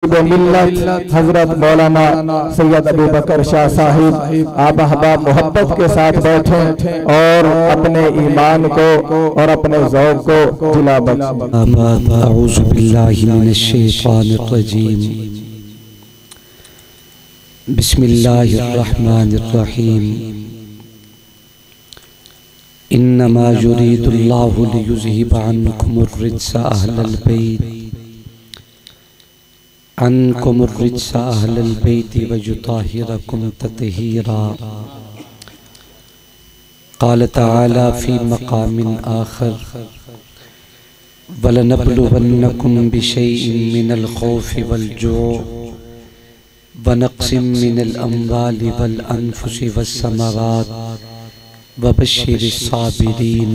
मिल्लत हजरत मौलाना सैयद अबू बकर शाह साहिब आप अहबाब मोहब्बत के साथ बैठे और अपने ईमान को और अपने ज़ौक़ को जिला बख्शें। अऊज़ु बिल्लाहि मिनश शैतानिर रजीम। बिस्मिल्लाहिर रहमानिर रहीम। इन्नमा युरीदुल्लाहु लियुज़हिबा अन्कुमुर रिज्सा अहलल बैत अहलल बैति वयुताहिरकुम तत्हीरा। क़ाल तआला फ़ी मक़ामिन आख़र वलनब्लुवन्नकुम बिशैइन मिनल ख़ौफ़ि वल जूअ वनक़्सिम मिनल अम्वालि वल अनफ़ुसि वस्समरात वबश्शिरिस साबिरीन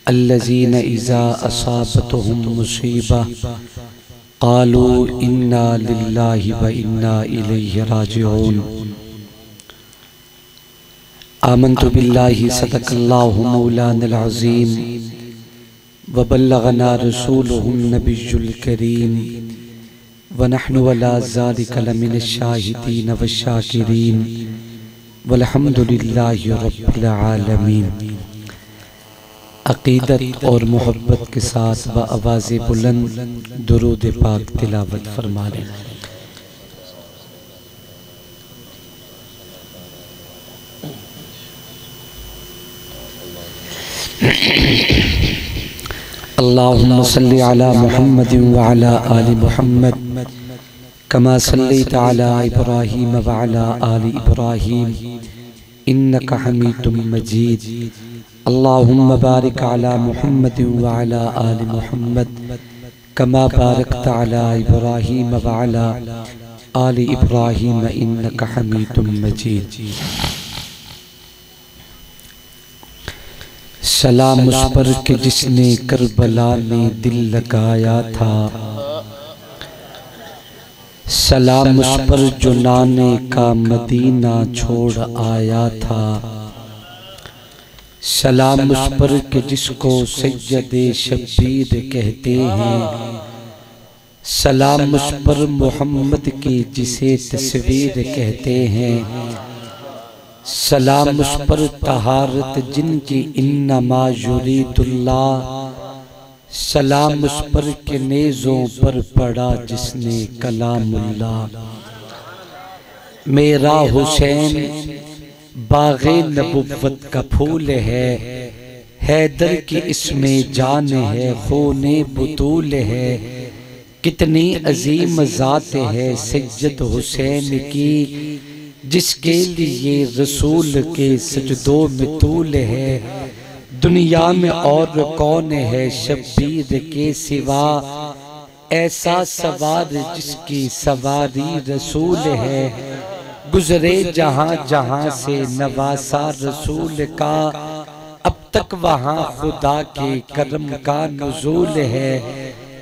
अल्लज़ीना इज़ा असाबतहुम मुसीबह क़ालू इन्ना लिल्लाहि व इन्ना इलैहि राजिऊन। आमन्तु बिल्लाहि सदक़ल्लाहु मौलानल अज़ीम व बल्लगना रसूलुहुन नबियुल करीम व नहनु अला ज़ालिका लमिनश शाहिदीन वश्शाकिरीन वल्हम्दुलिल्लाहि रब्बिल आलमीन। अक़ीदत और मोहब्बत के साथ व आवाज़ बुलंद दुरूद पाक तिलावत फरमा लें। अल्लाहुम्मा सल्लि अला मुहम्मदिन व अला आलि मुहम्मद कमा सल्लैता अला इब्राहीम व अला आलि इब्राहीम इन्नका हमीदुम मजीद। अल्लाहुम्मा बारिक अला मुहम्मदिन व अला आलि मुहम्मद कमा बारकता अला इब्राहीम व अला आलि इब्राहीम इन्नका हमीदुम मजीद। सलाम उस पर के जिसने करबला में दिल लगाया था, सलाम उस पर जो नाने का मदीना छोड़ आया था, सलाम उस पर के जिसको सैयदे शब्बीर कहते हैं, सलाम उस पर मोहम्मद की जिसे तस्वीर कहते हैं, सलाम उस पर तहारत जिनकी इन्नमा युरीदुल्लाह, सलाम उस पर के नेज़ों पर पड़ा जिसने कलामुल्लाह। मेरा हुसैन बाग़े नबुव्वत का फूल है, हैदर की इसमें जान है, खूने बुतूल है, कितनी अजीम ज़ात है सैयद हुसैन की, जिसके लिए रसूल के सजदों में तूल है। दुनिया में और कौन है शब्बीर के सिवा, ऐसा सवार जिसकी सवारी रसूल है। गुजरे जहां जहां से नवासा रसूल का, अब तक वहां खुदा के करम का नुज़ूल है।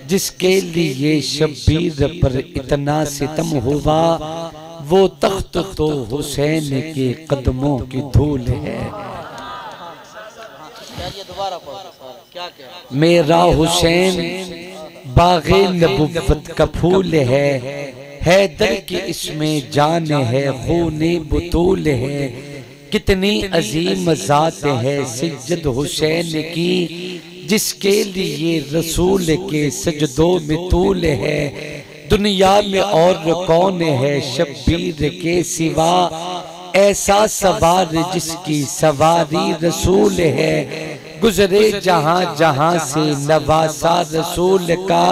जिसके लिए शब्बीर पर इतना सितम हुआ, वो तख्त तो हुसैन के कदमों की धूल है। मेरा हुसैन बाग़े नबुव्वत का फूल है, हैदर की इसमें जान है, खूने बुतूल है, कितनी अजीम ज़ात है सैयद हुसैन की, जिसके लिए रसूल के सजदों में तूल है। दुनिया में और कौन है शब्बीर के सिवा, ऐसा सवार जिसकी सवारी रसूल है। गुजरे जहां जहां से नवासा रसूल का,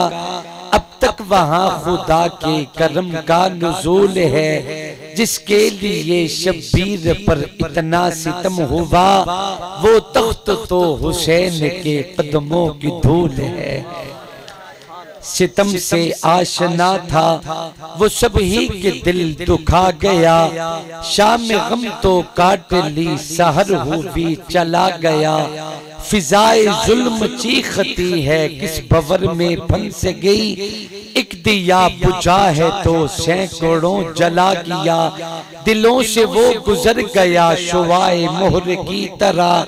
अब तक वहां खुदा के करम का नुज़ूल है। जिसके लिए शब्बीर पर इतना सितम हुआ, वो तख्त तो हुसैन के कदमों की धूल है। सितम से आशना था वो सभी के दिल दुखा गया, शाम गम तो काट ली सहर हुई चला गया। फिजाए जुल्म चीखती है, किस भंवर में फंस गई, एक दिया बुझा है तो सैकड़ों जला किया, दिलों से वो गुजर गया शुआए मोहर की तरह,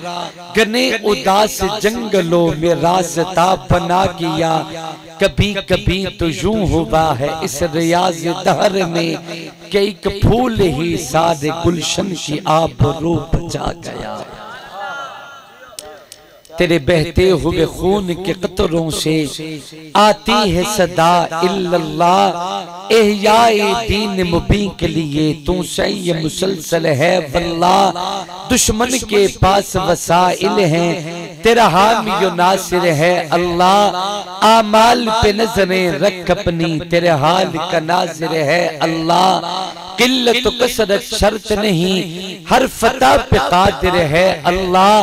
गने उदास जंगलों में रास्ता बना किया, कभी कभी तो यूं हुआ है इस रियाज दहर में कि एक फूल ही सादे गुलशन की आबरू बचा गया। तेरे बहते हुए खून के कतरों से आती है सदा इल्लल्लाह, एहयाए दीन मुबीन के लिए तू सही मुसलसल है वल्लाह, दुश्मन के पास वसाइल हैं तेरा हामी नासिर है अल्लाह, आमाल पे नजरें रख अपनी तेरे हाल का नाजिर है अल्लाह, किल्लत कसरत शर्त नहीं हर फतह पे कादिर है अल्लाह,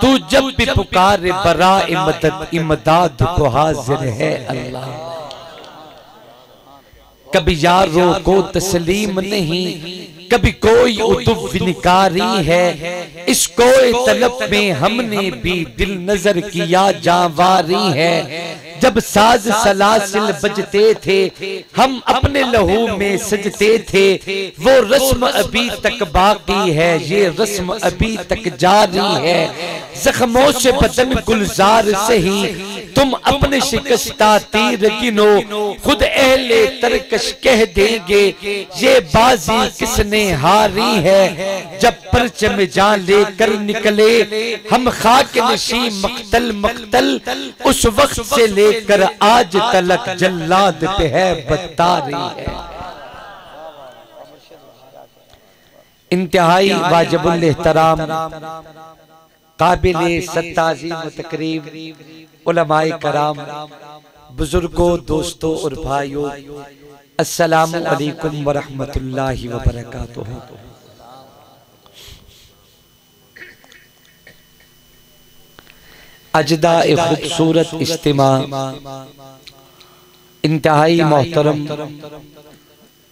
तू जब भी पुकारे बरा मदद इमदाद को हाजिर है अल्लाह। कभी यारों को तस्लीम नहीं, कभी कोई उदुविनकारी है, इस कोई तलब में हमने भी दिल नजर किया जावारी है, जब साज सलासिल बजते थे हम अपने लहू में सजते थे, वो रस्म अभी तक बाकी है ये रस्म अभी तक जारी है, जख्मों से बदन गुलजार से ही तुम अपने शिकस्ता तीर गिनो, खुद अहले तरकश कह देंगे ये बाजी किसने हारी है, जब परचम जान लेकर निकले हम खाक नशी मक्तल मक्तल, उस वक्त से लेकर आज तलक जल्लाद पे है बत्तारी है। इंतहाई वाजिबुल एहतराम काबिले सत्ताज़ीम तकरीब उलमाए कराम, बुजुर्गों, दोस्तों और भाइयों, अस्सलामु अलैकुम व रहमतुल्लाहि व बरकातुहू। अजदा एक खूबसूरत इज्तिमा इंतहाई मोहतरम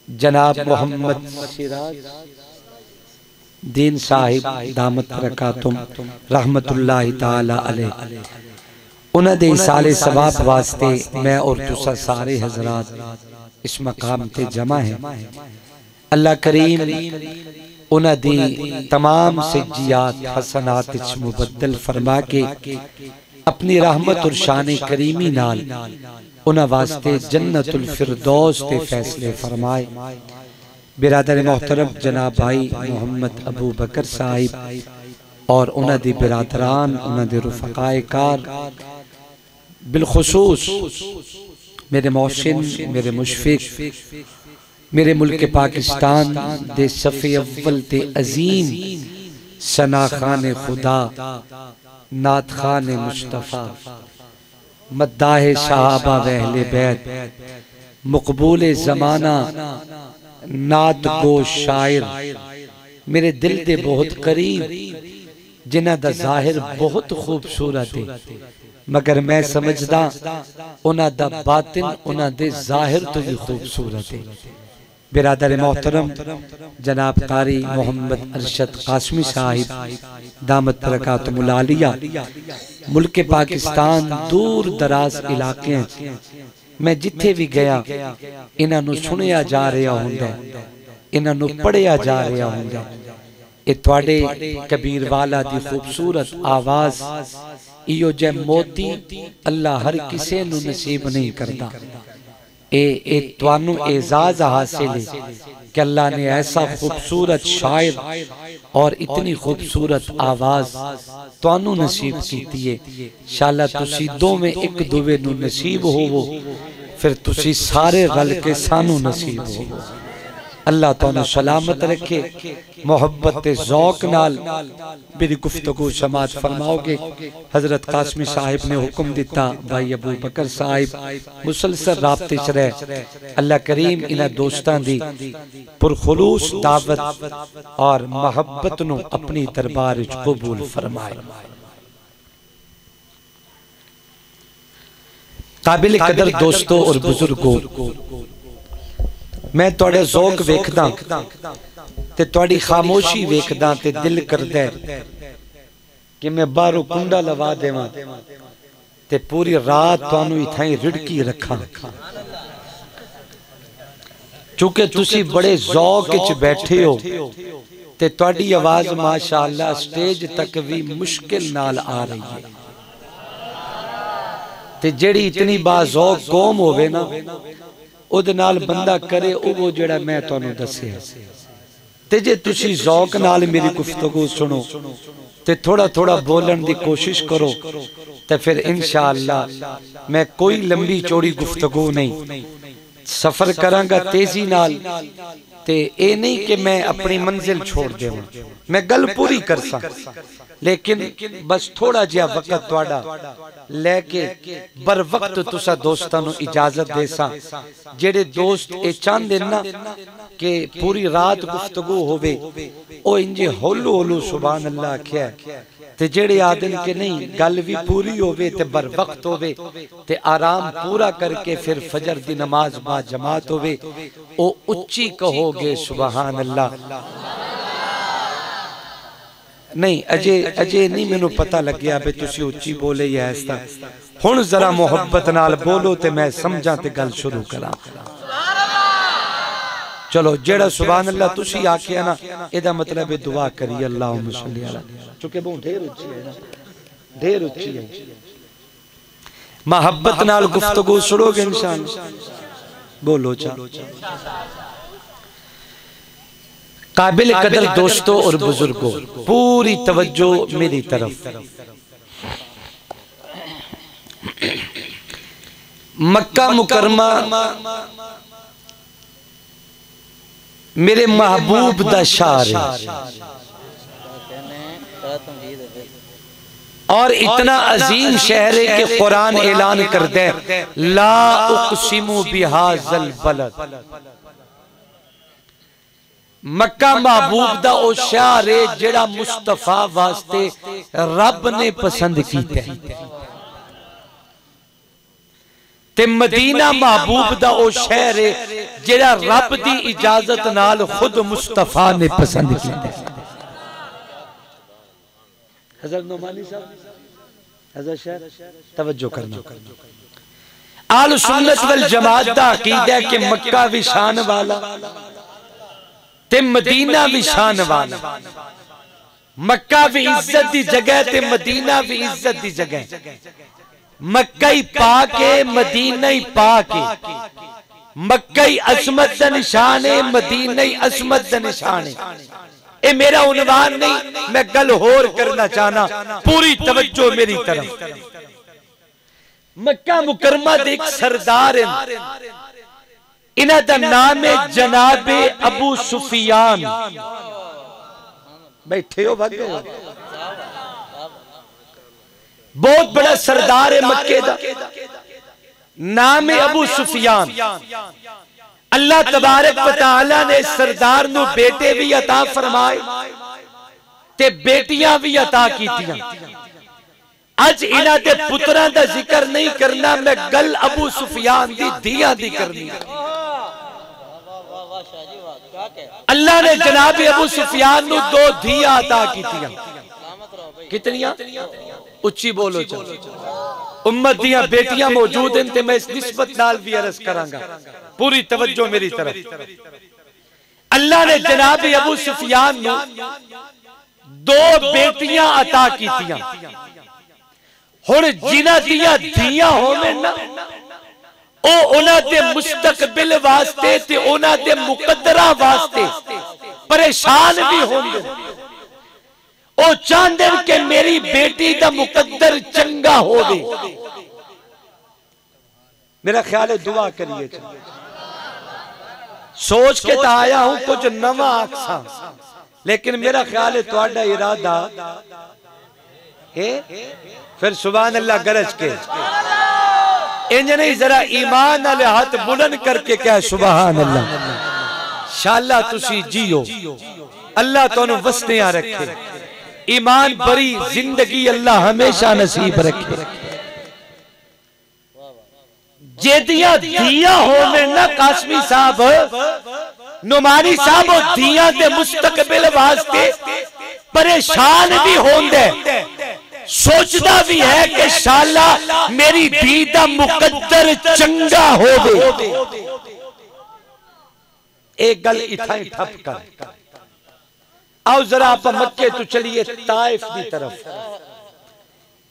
जनाब मोहम्मद दीन साहिब दामत बरकातुम रहमतुल्लाहि ताला अलैह, उन्हें दे साले सवाब वास्ते मैं और तुसा सारे हजरात इस मकाम ते जमा है। अल्लाह करीम उन्हें दी तमाम सज्जियात हसनात मुबद्दल फरमा के अपनी रहमत और शान करीमी नाल उन्हें वास्ते जन्नतुल फिरदौस ते फैसले फरमाए। बिरादर मोहतरम जनाब भाई मोहम्मद अबू बकर साहिब और उन्हें दी बिरादरान उन्हें दी रुफकाए कार, बिलखुसूस मेरे मोहसिन, मेरे मुशफिक, मेरे मुल्क पाकिस्तान दे सफ़े अव्वल ते अजीम सना खान खुदा, नात खान मुस्तफ़ा, मद्दाह सहाबा व अहले बैत, मकबूल ज़माना, नात गो शायर, मेरे दिल दे बहुत करीब, जिन्हां दा जाहिर बहुत खूबसूरत है, मगर मैं समझदा उन्हां दा बातिन उन्हां दे जाहिर तो भी खूबसूरत है। बिरादर मोहतरम जनाब कारी मोहम्मद अरशद कासमी साहिब दामत बरकातुहुल आलिया, मुल्क पाकिस्तान दूर दराज इलाके मैं जिथे भी गया इन्हां नूं सुनिया जा रहा हुंदा, इन्हां नूं पढ़िया जा रहा हुंदा। ये तुहाडे कबीर वाला दी खूबसूरत आवाज इयो जे मोती अल्लाह हर किसे नूं नसीब नहीं करता। ए तुहानू एजाज हासिल है कि अल्लाह ने ऐसा खूबसूरत शायर और इतनी खूबसूरत आवाज तुहानू नसीब कीती है। इंशाअल्लाह तुसी दोवें एक दूवे नू नसीब होवो, फिर तुसी सारे रल के सानू नसीब होवो। अल्लाह तुहानू सलामत रखे, मोहब्बत ज़ौक नाल मेरी गुफ्तगू समात फरमाओगे। हजरत कासमी साहिब ने हुक्म दिता, भाई अबू बकर साहिब मुसलसल राब्ते च रह। अल्लाह करीम इन्हां दोस्तां दी पुरखुलूस दावत और मोहब्बत नू अपनी दरबार विच कबूल फरमाए। काबिल कदर दोस्तों और बुजुर्गों, मैं तुहाडे ज़ौक वेखदा ते तुहाडी खामोशी वेखदा ते दिल करदा है कि मैं बाहरों कुंडा लवा देवां ते पूरी रात तुहानू इथाई रिड़की रखा, चूंकि तुसी बड़े ज़ौक च बैठे हो ते तुहाडी आवाज माशाअल्लाह स्टेज तक भी मुश्किल नाल आ रही है। ते जेड़ी इतनी बाज़ौक कौम होवे ना उहदे नाल बंदा करे वो जेड़ा मैं तुहानू दस्सिया। ते जे तुसी ज़ौक नाल मेरी गुफ्तगू सुनो ते थोड़ा थोड़ा बोलन दी कोशिश करो ते फिर इंशाअल्लाह मैं कोई लंबी चौड़ी गुफ्तगू नहीं सफर करांगा तेजी नाल। ते ए नहीं कि मैं अपनी मंजिल छोड़ देवां, मैं गल पूरी करसा, लेकिन बस थोड़ा जिहा वक्त तुहाडा लेके बर वक्त तुसा दोस्तां नू इजाजत देसा। जेड़े दोस्त ए चाहंदे ना कि पूरी रात गुफ्तगू होवे ओ इंजे हौलो हौलो सुभान अल्लाह आख्या, ते जेड़े आदन के नहीं गल भी पूरी होवे ते बर वक्त होवे ते आराम पूरा करके फिर फजर दी नमाज बा जमात होवे ओ उच्ची कहोगे सुभान अल्लाह। नहीं अजे नहीं मैनू पता लग गया भी तुसी उच्ची बोले या ऐसा। हुण जरा मोहब्बत नाल बोलो ते मैं समझां ते गल शुरू करा। चलो जेड़ा सुभान अल्लाह तुसी आखिया ना एदा मतलब है दुआ करिए अल्लाहुम्मा सल्ली अला, चूंकि बहुत ढेर उच्ची है ना, ढेर उच्ची है। मोहब्बत नाल गुफ्तगू सुनोगे इंशाअल्लाह। बोलो चा काबिल कदर दोस्तों और बुजुर्गों, पूरी तवज्जो मेरी तरफ। मक्का मुकरमा मेरे महबूब दा शार है और इतना अजीम शहर है कि कुरान ऐलान कर दे ला उक़सिमु बिहाज़ल बलद। मक्का महबूब दा ओ शहर है जेड़ा मुस्तफा वास्ते रब ने पसंद कीता है, ते मदीना महबूब दा ओ शहर है जेड़ा रब दी इजाजत नाल खुद मुस्तफा ने पसंद कीता। हज़रत नोमानी साहब, हज़रत शहर तवज्जो करना। आल सुन्नत वल जमात दा अकीदा है कि मक्का भी शान वाला ते मदीना भी शान वाला। मक्का भी इज्जत दी जगह ते मदीना भी इज्जत दी जगह। मक्का ही पाके मदीना ही पाके, मक्का ही असमत दा निशान है मदीना ही असमत दा निशान है। ए मेरा उन्वान नहीं, मैं गल होर करना चाहना, पूरी तवज्जो मेरी तरफ। मक्का मुकरमा दे एक सरदार है, इन्हां दा नाम है जनाबे अबू सुफियान। बैठे हो भागे हो, बहुत बड़ा सरदार है मक्के दा, नाम है अबू सुफियान। अल्लाह तबारक व तआला ने सरदार नू बेटे भी अता फरमाए ते बेटियां भी अता कीतियां। अज इन्हां दे पुत्रां दा जिक्र नहीं करना, मैं गल अबू सुफियान दी धियां दी करनी है। अल्लाह ने जनाब अबू सुफियान नू दो धियां अता कीतियां। कितनियां? उच्ची बोलो चलो। उम्मत दियां बेटियां मौजूद हैं ते मैं इस निस्बत नाल भी अर्ज करांगा, पूरी तवज्जो मेरी तरफ। अल्लाह ने जनाब अबू सुफियान नू दो बेटियां अता कीतियां। हुण जिन्हां दियां धियां होवन ना ओ उन्हां दे मुस्तकबिल वास्ते ते उन्हां दे मुकद्दरा वास्ते परेशान भी होंदे। ओ चाहते कि मेरी बेटी दा मुकद्दर चंगा होवे। मेरा ख्याल है दुआ करिए। सोच के तो आया हूं कुछ नवा आखसा, लेकिन मेरा ख्याल है तुहाडा इरादा है फिर सुभान अल्लाह गरज के इंज नहीं, जरा ईमान वाले हाथ बुलंद करके क्या सुभान अल्लाह। शाला तुसी जियो, अल्लाह तुहानू वसतियां रखे, ईमान भरी जिंदगी अल्लाह हमेशा नसीब रखे। जेदियां दियां होवे ना कासमी साहब, नुमानी साहब, दियां दे मुस्तकबिल वास्ते परेशान भी होंदे सोचता भी है कि शाला मेरी धी दा मुकद्दर चंगा होवे। एक गल इथा ही ठप कर। आओ जरा आप मक्के तो चलिए ताइफ की तरफ।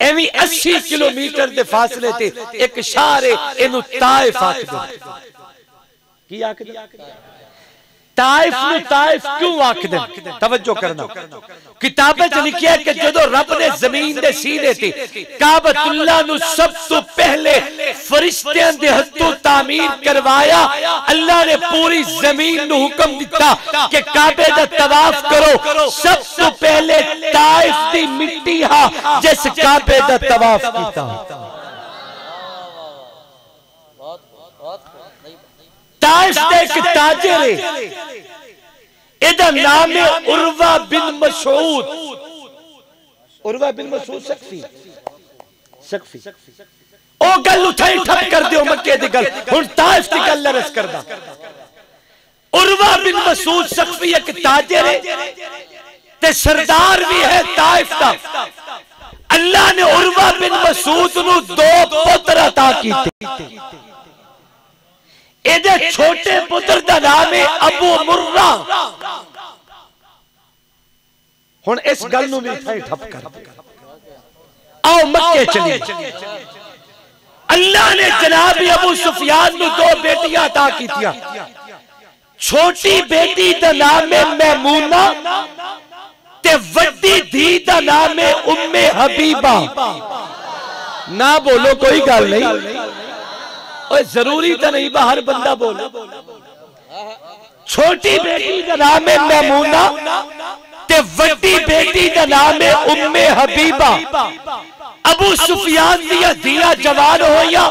एवं 80 किलोमीटर के फासले ते एक शहर है, इनू ताइफ आखदे। की आखदे? ताइफ नू ताइफ क्यों आखदे? तवज्जो करना, किताबे च लिखिया कि जदों रब ने जमीन दे सीने ते काबतुल्लाह नू सब तो पहले फरिश्तियां दे हत्थों तामीर करवाया, अल्लाह ने पूरी जमीन नू हुक्म दिता कि काबे दा तवाफ करो। सब तो पहले ताइफ दी मिट्टी हा जिस काबे दा तवाफ कीता। ताइफ दे एक ताजिर है, इहदा नाम है उर्वा बिन मसूद। उर्वा बिन मसूद सकफी ओ गल उठाई ठप कर दियो मक्के दी गल, हुन ताइफ दी गल लरस करदा। उर्वा बिन मसूद सकफी एक ताजिर है ते सरदार भी है ताइफ दा। अल्लाह ने उर्वा बिन मसूद नू 2 पुत्र अता कीते। एदे छोटे पुत्र दा नाम है अबू मुर्रा। हुन इस गल नू भी इत्थे ठप कर। आओ मक्के चलिए। अल्लाह ने जनाब अबू सुफियान नू 2 बेटियां अता कीतियां। छोटी बेटी दा नाम है मैमूना ते वड्डी धी दा नाम है उम्मे हबीबा। ना बोलो कोई गल नहीं, और जरूरी तो नहीं बाहर बंदा बोले। छोटी बेटी का नाम है मैमूना ते वड्डी बेटी का नाम है उम्मे हबीबा। अबू सुफियान दिया दिया जवान होया,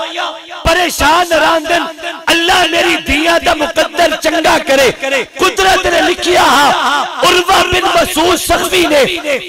परेशान रांदन, अल्लाह मेरी दिया दा मुकद्दर चंगा करे। कुदरत ने लिखिया उर्वा बिन मसूद सख्वी ने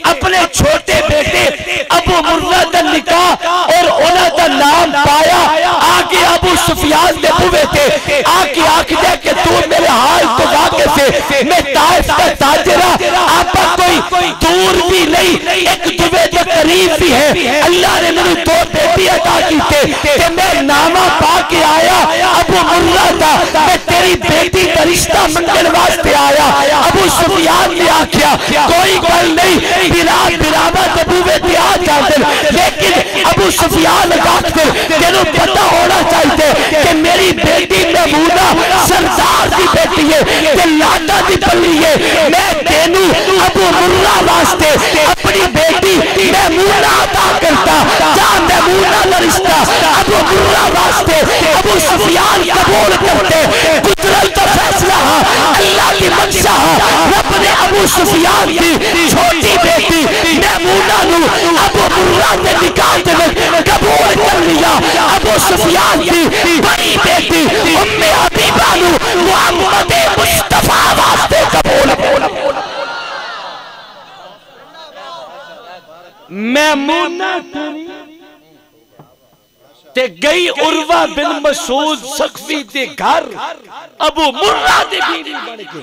अपने छोटे बेटे अबू मुर्रा दा निकाह और उन्हां दा नाम पाया। आगे अबू सुफियान दे बुवे ते आके आख दे कि तू मेरे हाल तो वाकिफ है, मैं ताइफ दा ताजरा, आपा कोई दूर भी नहीं, एक दुवे दे करीब भी है। अल्लाह ने मेनू 2 बेटी अता कीते ते मैं नामा पा के आया अबू मुर्रा दा, मैं तेरी बेटी का रिश्ता मंगण वास्ते आया। अबू सुफियान ने आख्या कोई गल नहीं, बिलाल बिरावा ते बूवे ते आ जांदे, लेकिन अबू सुफियान आखदे तेनू पता होना चाहिए कि मेरी बेटी मैमूना सरदार दी बेटी है ते लाडा दी पल्ली है। मैं तेनू अबू मुर्रा वास्ते अपनी बेटी मैमूना अता करता, जा मैमूना का रिश्ता अबू मुर्रा वास्ते अबू सुफियान कबूल करते। कुदरत का फैसला अल्लाह की मंशा, रब ने अबू सुफियान की छोटी बेटी मैमूना नू अबू मुर्रा के निकाह में कबूल कर लिया। अबू सुफियान की बड़ी बेटी उम्मे हबीबा नू मुहम्मद मुस्तफा वास्ते कबूल। मैमूना ते गई उर्वा बिन मसूद सकफी दे घर, अबू मुर्रा दे बीवी बन के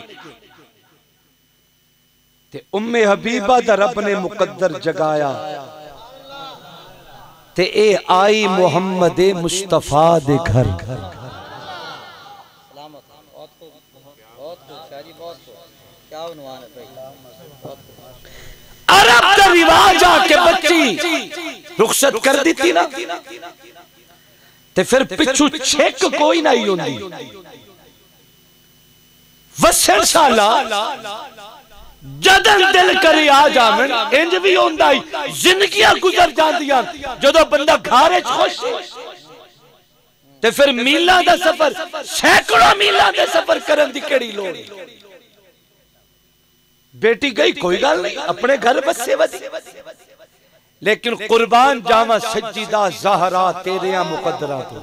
ते उम्मे हबीबा दा रब ने मुकद्दर जगाया ते ए आई मुहम्मद मुस्तफा दे घर। अरब का रिवाज आके बच्ची रुखसत कर दी थी ना, ते फिर पिछू छेक कोई नहीं होंदी। वसन शाला जदन दिल करे आ जावन, इंज भी होंदा ही जिंदगियां गुजर जांदियां। जदों बंदा घर खुश ते फिर मीलां दा सफर, सैकड़ों मीलां दे सफर करन दी केड़ी लोड़। बेटी गई कोई गल नहीं, अपने घर बसे वदी, लेकिन कुर्बान जावा सज्जिदा ज़हरा तेरे मुकद्दरा तो।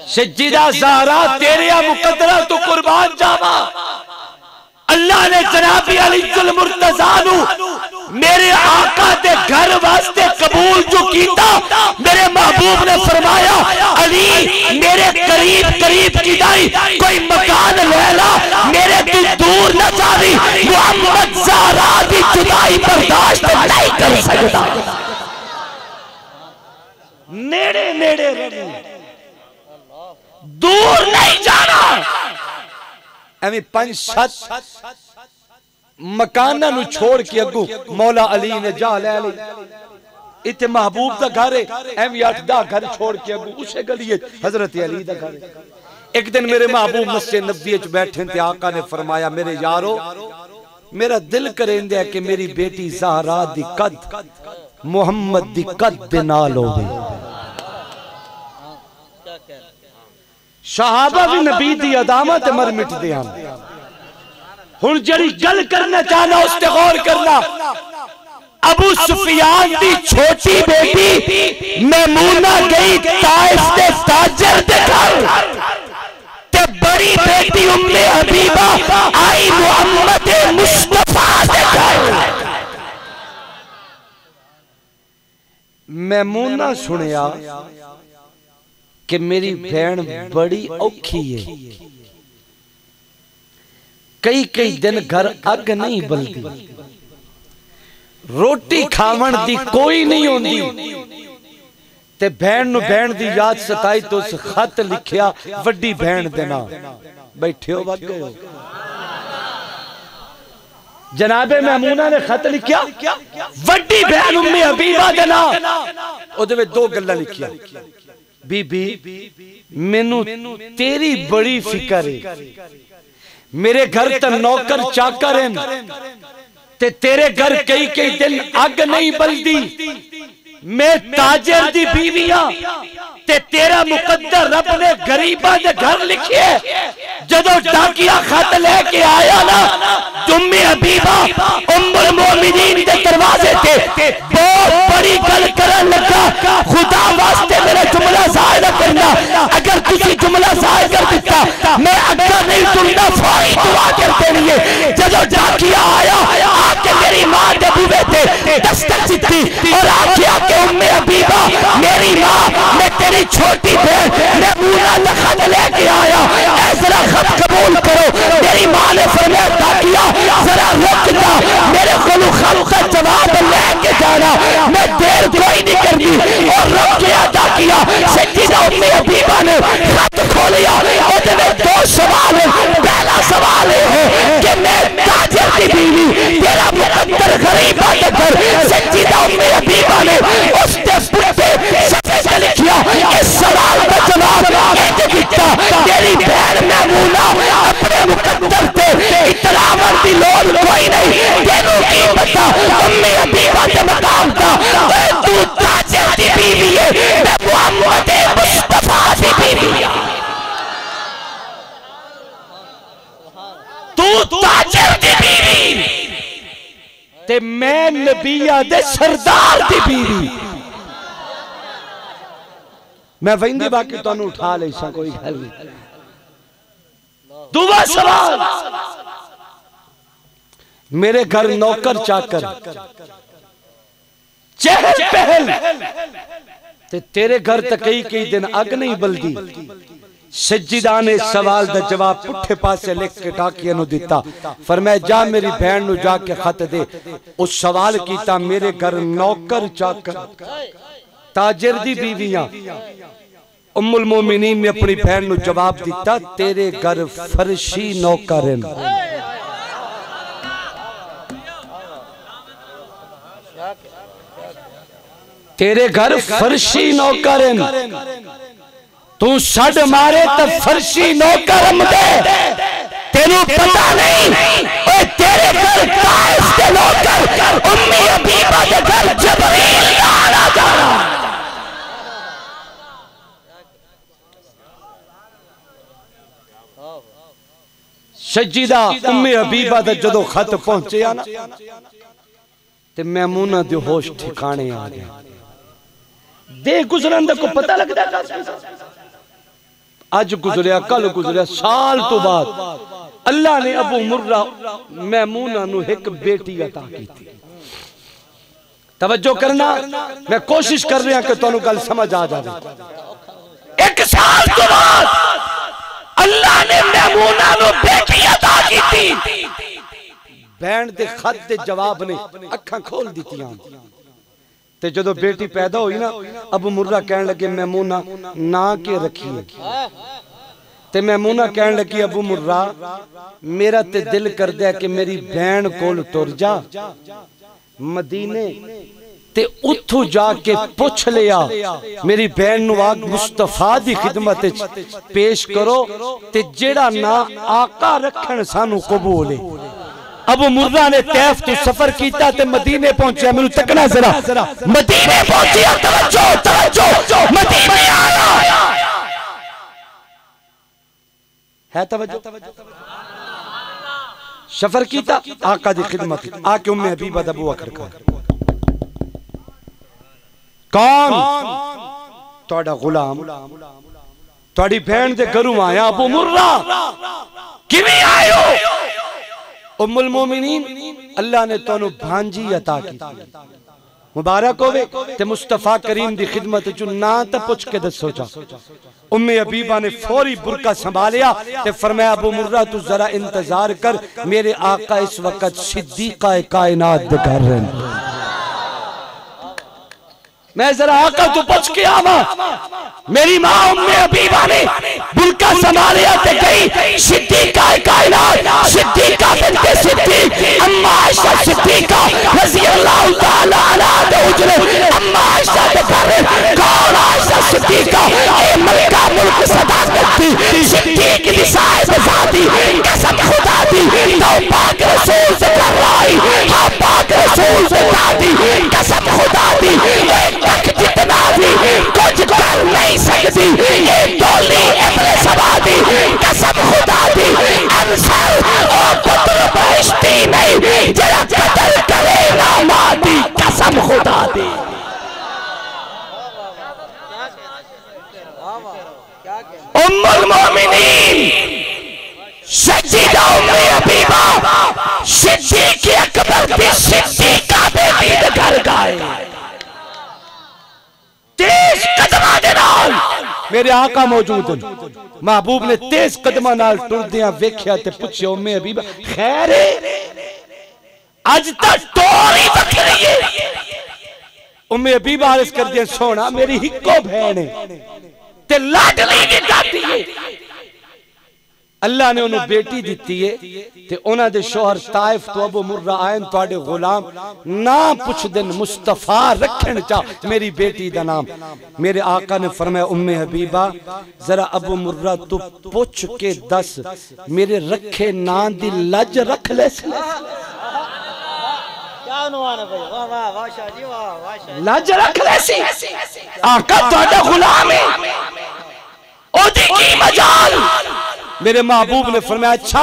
सज्जिदा ज़हरा तेरे मुकद्दरा तो कुर्बान जावा। अल्लाह ने जनाबी अलीजुल मुर्तज़ा नू मेरे आका दे घर वास्ते कबूल जो कीता, मेरे महबूब ने फरमाया अली मेरे करीब करीब की दाई कोई मकान लेला मेरे तू दूर न जावी मोहम्मद ज़हरा दी जुदाई बर्दाश्त नहीं कर सकता नेड़े नेड़े रहना दूर नहीं जाना एवं 5-7 मकाना नु छोड़ के अगू मौला अली ने जा ले ली इतने महबूब का घर है एवं 8-10 घर छोड़ के अगू उसे गली हजरत अली का घर। एक दिन मेरे महबूब मस्जिद नबवी च बैठे थे आका ने फरमाया मेरे यारो मेरा दिल करेंदे है कि मेरी बेटी ज़हरा दी कद मुहम्मद दी कद दे नाल होवे। सहाबा भी नबी दी अदामा ते मर मिटदे हैं हुण जड़ी गल करना चाहना उस ते गौर करना। अबू सुफियान दी छोटी बेटी मैमूना गई ताइफ दे ताजर दे घर ते बड़ी बेटी उम्मे हबीबा आई मोहम्मद मुस्तफा दे घर। मैमूना सुनिया कि मेरी बहन बड़ी औखी है कई कई दिन घर अग नहीं बलती रोटी खावन दी कोई नहीं होंदी ते बहन नु बहन दी याद सताई तो उस खत लिखिया वड्डी बहन दे नाम बैठे हो वग गए हो जनाबे मैमूना ने खत लिखिया वड्डी बहन उम्मे हबीबा दे नाम ओदे विच 2 गल्लां लिखिया बीबी मैनू तेरी बड़ी फिक्र है मेरे घर त नौकर चाकर हैं ते तेरे घर कई कई दिन अग नहीं बलदी मैं ताजर दी बीवियां ते तेरा मुकद्दर रब ने गरीबा दे घर लिखे जदों डाकिया खत लेके आया ना उम्मे हबीबा उम्मुल मोमिनीन दे दरवाजे ते बहुत बड़ी गल करन लगा खुदा वास्ते मेरा जुमला जाहिर करना अगर तुसी जुमला जाहिर कर दिता मैं अगर नहीं सुनना फौरी दुआ करते रहिए जदों डाकिया आया आके मेरी मां दे बूहे ते दस्तक दी और आखिया के उम्मे हबीबा मेरी मां मैं तेरी छोटी बहन मैमूना का खत लेके आया जरा खत कबूल करो। मेरी मां ने फरमाया डाकिया जरा रुक जा मेरे को खत का जवाब लेके जाना मैं देर कोई नहीं करनी और रुक गया डाकिया सच्चीदा उम्मे हबीबा ने खत खोलिया उसमें 2 सवाल पहला सवाल है कि मैं ताजर की बीवी तेरा मुकद्दर गरीबा के घर सच्चीदा उम्मे हबीबा ने उसके पुट्टे सफेद लिखिया इस सवाल का जवाब दिता तेरी बहन मैमूना अपने मुकद्दर पे इतरावन दी लोड़ कोई नहीं तेनू की पता उम्मे हबीबा के मकाम था तू ताजर दी बीवी है मैं मोहम्मद मुस्तफा दी बीवी है तू ताजर दी बीवी ते मैं नबिया दे सरदार दी बीवी मैं वहिंदे बाकी तुहानू उठा ले कोई गल नहीं। दूसरा सवाल मेरे घर नौकर चाकर चहल पहल ते तेरे घर तक कई दिन अग नहीं बलदी सज्जिदा ने सवाल दा जवाब पुठे पासे लिख के डाकिया नु दिता फरमाया जा मेरी बहन नु जाके खत दे उस सवाल कीता मेरे घर नौकर चाकर ताजर दी बीवियां उम्मुल मोमिनीन ने अपनी बहन नु जवाब दिता तेरे घर फर्शी नौकर हैं तेरे घर फर्शी नौकर हैं तू सड मारे तो फर्शी नौकर दे तेनू पता नहीं ओए तेरे घर ताइफ के नौकर उम्मी हबीबा के घर जबरील आना जाना सज्जिदा उम्मी हबीबा दा जदों खत पहुंचे ना ते मैमूना दे होश ठिकाने आ गए दे गुजरन दा को पता लगदा आज गुजरिया कल गुजरिया साल तो बाद अल्लाह ने अबू मुर्रा मैमूना नु एक बेटी अता की थी। तवज्जो करना मैं कोशिश कर रहा कि तुहानू गल समझ आ जाए। 1 साल तो बाद की भैन दे खत दे जवाब ने अखां खोल दित्तियां ते जदों बेटी पैदा हुई ना अबू मुर्रा कहन लगे मैमूना ना के रखिए ते मैमूना कहन लगी अबू मुर्रा मेरा ते दिल करदा है कि मेरी बहन कोल टुर जा मदीने ते उथों जाके पुछ लिया मेरी बहन नु आग मुस्तफा दी खिदमत पेश करो ते जेड़ा ना आका रखन सानू कबूल है। अबू मुर्रा ने तैफ तो सफर किया ते मदीने पहुंचा मेनू तकना जरा मदीने पहुंचा तवज्जो तवज्जो मदीने आया है तवज्जो सफर किया आका दी खिदमत आके उम्मे हबीबा दा बुआ खड़का कौन तोड़ा गुलाम तोड़ी बहन दे घरों आया अबू मुर्रा किवें आयो उम्मुल मोमिनीन अल्लाह ने तोनू भांजी अता की मुबारक होवे ते मुस्तफा करीम दी खिदमत चु ना ते पुछ के दसो चा उम्मे हबीबा ने फौरी बुरका संभालिया ते फरमाया अबू मुर्रा तू जरा इंतजार कर मेरे आका इस वक्त सिद्दीका कायनात दे घर रहन मैं जरा आका तू पूछ के आवा मेरी मां उम्मे हबीबा ने बुरका संभालिया ते गई सिद्दीका कायनात सिद्दीका बिन्त सिद्दीक अम्मा आयशा सिद्दीका रज़ी अल्लाह तआला अन्हा दे उजरे अम्मा आयशा दे घर कौन आयशा सिद्दीका ए मक्का मुल्क सदाकत दी सिद्दीक दी साहिब जाती कसम खुदा दी तो पाक रसूल से कर रही हां पाक रसूल से दादी कसम खुदा दी जितना भी कुछ कर नहीं सकती ये डोली अपने सवादी कसम खुदा दी अंसर और पुत्र बहिश्ती नहीं जरा कतल करे ना मादी कसम खुदा दी उम्मुल मोमिनीन सज्जिदा उम्मे हबीबा सिद्दीक अकबर दी सिद्दीका बेटी दे घर गए तेज कदमा दे नाल मेरे आका मौजूद हैं महबूब ने तेज कदमा नाल टुरदियां वेख्या ते पुछया उम्मे हबीबा खैर है अज तक टोरी वखरी है उम्मे हबीबा अर्ज कर दिया सोना मेरी हिक्को बहन है ते लाडली दी दादी है अल्लाह ने उन्हें बेटी दी है ते उन्हां दे शौहर ताइफ तो अबू मुर्रा आयन तुहाडे गुलाम ना पुछ दिन मुस्तफा रखन चा मेरी बेटी दा नाम मेरे आका ने फरमाया उम्मे हबीबा जरा अबू मुर्रा तू पुछ के दस मेरे रखे ना दी लज रख ले लज रख ले सी आका तुहाडा गुलाम है ओदी की मजाल मेरे महबूब ने फरमाया अच्छा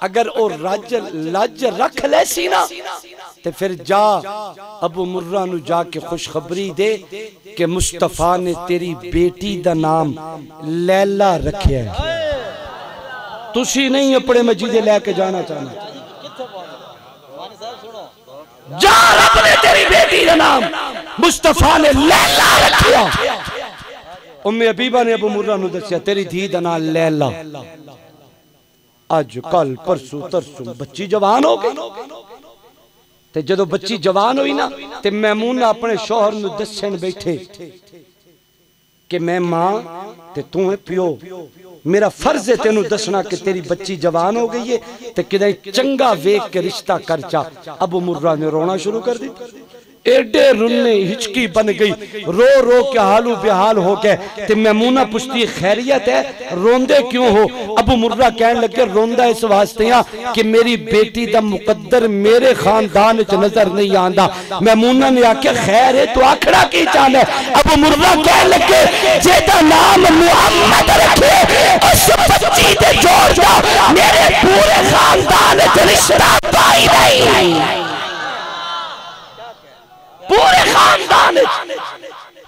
अगर ओ लज रख ले सी ना ते फिर जा अबू मुर्रा नु जाके खुशखबरी दे कि मुस्तफा ने तेरी बेटी दा नाम लैला रखिया है तुसी नहीं अपने मजीदे लेके जाना चाहना जा रब ने तेरी बेटी दा नाम मुस्तफा ने लैला रखिया उम्मे हबीबा ने अबू मुर्रा नु दस्या तेरी धी दा नाम लैला अज कल परसों तरसों बच्ची जवान हो गई ते जदों बच्ची जवान हुई ना ते मैमूना अपने शौहर नु दस्सण बैठे कि मैं मां ते तू है पियो मेरा फर्ज है तेनू दसना कि तेरी बच्ची जवान हो गई है ते किदे चंगा वेख के रिश्ता कर चा अबू मुर्रा ने रोना शुरू कर दी एडे रुन्ने हिचकी बन गई रो रो के हालू बेहाल हो गए ते मैमूना पुछती खैरियत है रोंदे क्यों हो अबू मुर्रा कहने लगे रोंदा इस वास्ते कि मेरी बेटी दा मुकद्दर मेरे खानदान च नजर नहीं आंदा मैमूना ने आख्या खैर है तू आखड़ा की चाहना अबू मुर्रा कहने लगे जेदा नाम मुहम्मद रखे उस बच्ची दे जोड़ दा मेरे पूरे खानदान च रिश्ता पाई नहीं पूरे खानदान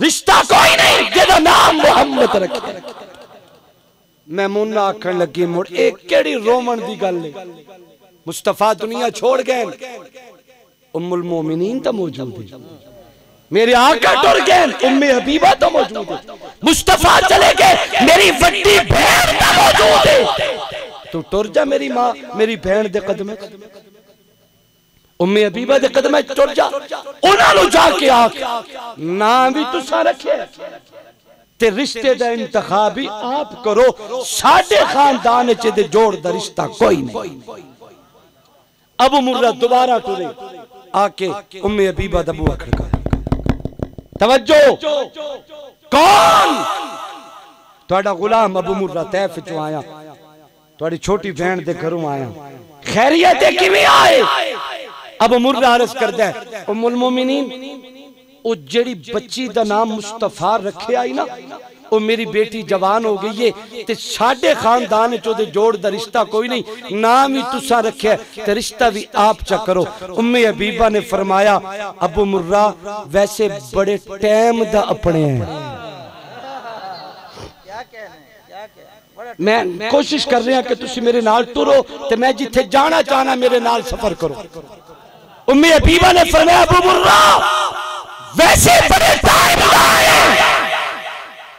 रिश्ता कोई नहीं जेदा नाम मुहम्मद रखे मैमूना आखन लगी मुड़ एक केड़ी रोमन दी गल है मुस्तफा दुनिया छोड़ गए उम्मुल मोमिनीन तो मौजूद है मेरे आका टुर गए उम्मे हबीबा तो मौजूद है मुस्तफा चले गए मेरी वड्डी बहन तो मौजूद है तू तू टुर जा मेरी मां मेरी बहन दे कदम उम्मे हबीबा दे कदम टुर जा उन्हां नु जाके आख ना भी तुसा रखे ते रिश्ते दा इंतखाब भी आप करो साडे खानदान च दे जोड़ दा रिश्ता कोई नहीं। अबू मुर्रा दोबारा टुरे आके उम्मे हबीबा दा बुआ खड़काया तवज्जो कौन तुहाडा गुलाम अबू मुर्रा तैफ चो आया तुहाडी छोटी बहन दे घरों आया खैरियत है किवें आए अबू मुर्रा अर्ज करदा है उम्मुल मोमिनीन ओ जेड़ी बच्ची दा नाम मुस्तफा रखे आई ना ओ मेरी बेटी जवान हो गई है ते साडे खानदान चो दे जोड़ दा रिश्ता कोई नहीं नाम ही तुसा रखे ते रिश्ता भी आप चा करो। उम्मे हबीबा ने फरमाया अबू मुर्रा वैसे बड़े टाइम दा अपने हैं मैं कोशिश कर रहा कि तुसी मेरे नाल टुरो ते मैं जिथे जाना चाहना मेरे नाल सफर करो। उम्मे हबीबा ने फरमाया अबू मुर्रा वैसे बड़े टाइम दा है।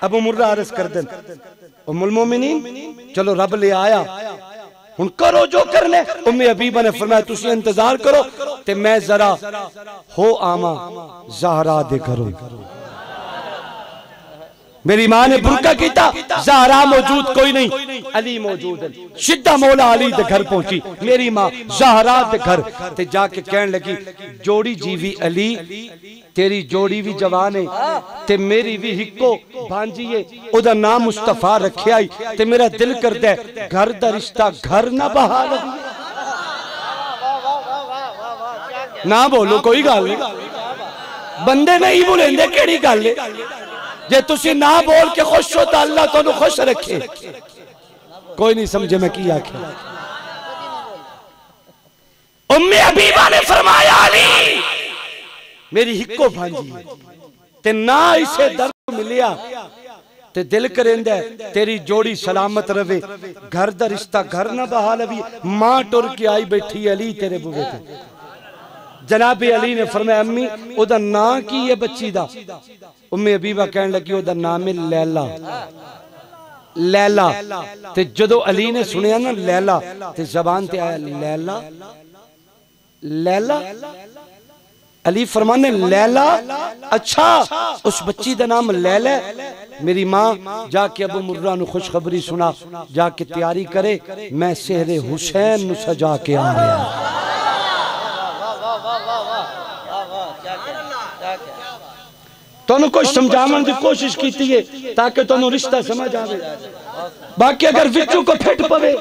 अबू मुर्रा अर्ज कर देन उम्मुल मोमिनीन चलो रब ले आया हुन करो जो करने। उम्मे हबीबा ने फरमाया तुसी इंतजार करो ते मैं जरा हो आमा ज़हरा दे घरों। मेरी मां ने बुरका किया ज़हरा मौजूद कोई नहीं अली मौजूद है सिद्धा मौला अली दे घर पहुंची मेरी मां ज़हरा दे घर ते जाके कहन लगी जोड़ी जीवी अली तेरी जोड़ी भी जवान है ते मेरी भी हिक्को भांजी है ओदा नाम मुस्तफा रखे आई ते मेरा दिल करदा है घर दा रिश्ता घर ना बहाल ना बोलो कोई गल नहीं बंदे नहीं बोलेंदे केड़ी गल है जे तुसी ना बोल के खुश हो तो अल्लाह तुहानू खुश रखे। कोई नहीं समझे मैं की आखे। उम्मे हबीबा ने फरमाया अली मेरी हिक्को भांजी ते ना इसे दर्द मिलिया ते दिल करेंदा तेरी जोड़ी सलामत रवे घर दा रिश्ता घर ना बहाल अभी मां टुर के आई बैठी अली तेरे बुवे ते जनाब अली ने फरमाया अम्मी ओदा नाम की है बच्ची दा। उम्मे हबीबा कहने लगी ओदा नाम है लैला लैला ते जदों अली ने सुनिया ना लैला ते जबान ते आया लैला लैला अली फरमाने लैला अच्छा उस बच्ची दा नाम लैला। मेरी मां जाके अबू मुर्रा नु खुशखबरी सुना जाके तैयारी करे मैं सेहरे हुसैन नु सजा के आ रहा। तुहानू कोई समझावन की कोशिश की है ताकि तुहानू रिश्ता समझ आवे बाकी अगर विचू को फिट पवे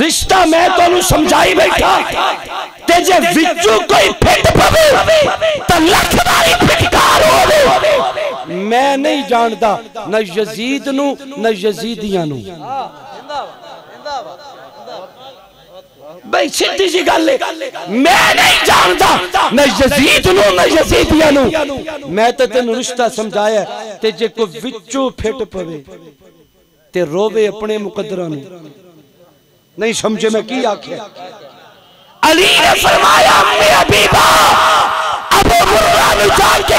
रिश्ता मैं तुहानू समझाई बैठा ते जे विचू कोई फिट पवे तो लख बारी फिटकार होवे। मैं नहीं जानता न यजीद नु न यजीदियां नु भाई सीधी सी गल है मैं नहीं जानता न यजीद नु न यजीदियां नु मैं तो तेनू रिश्ता समझाया ते जे कोई विचों फिट पवे ते रोवे अपने मुकद्दरां नु नहीं समझे मैं की आख्या। अली ने फरमाया अम्मे हबीबा अबू मुर्रा नु जान के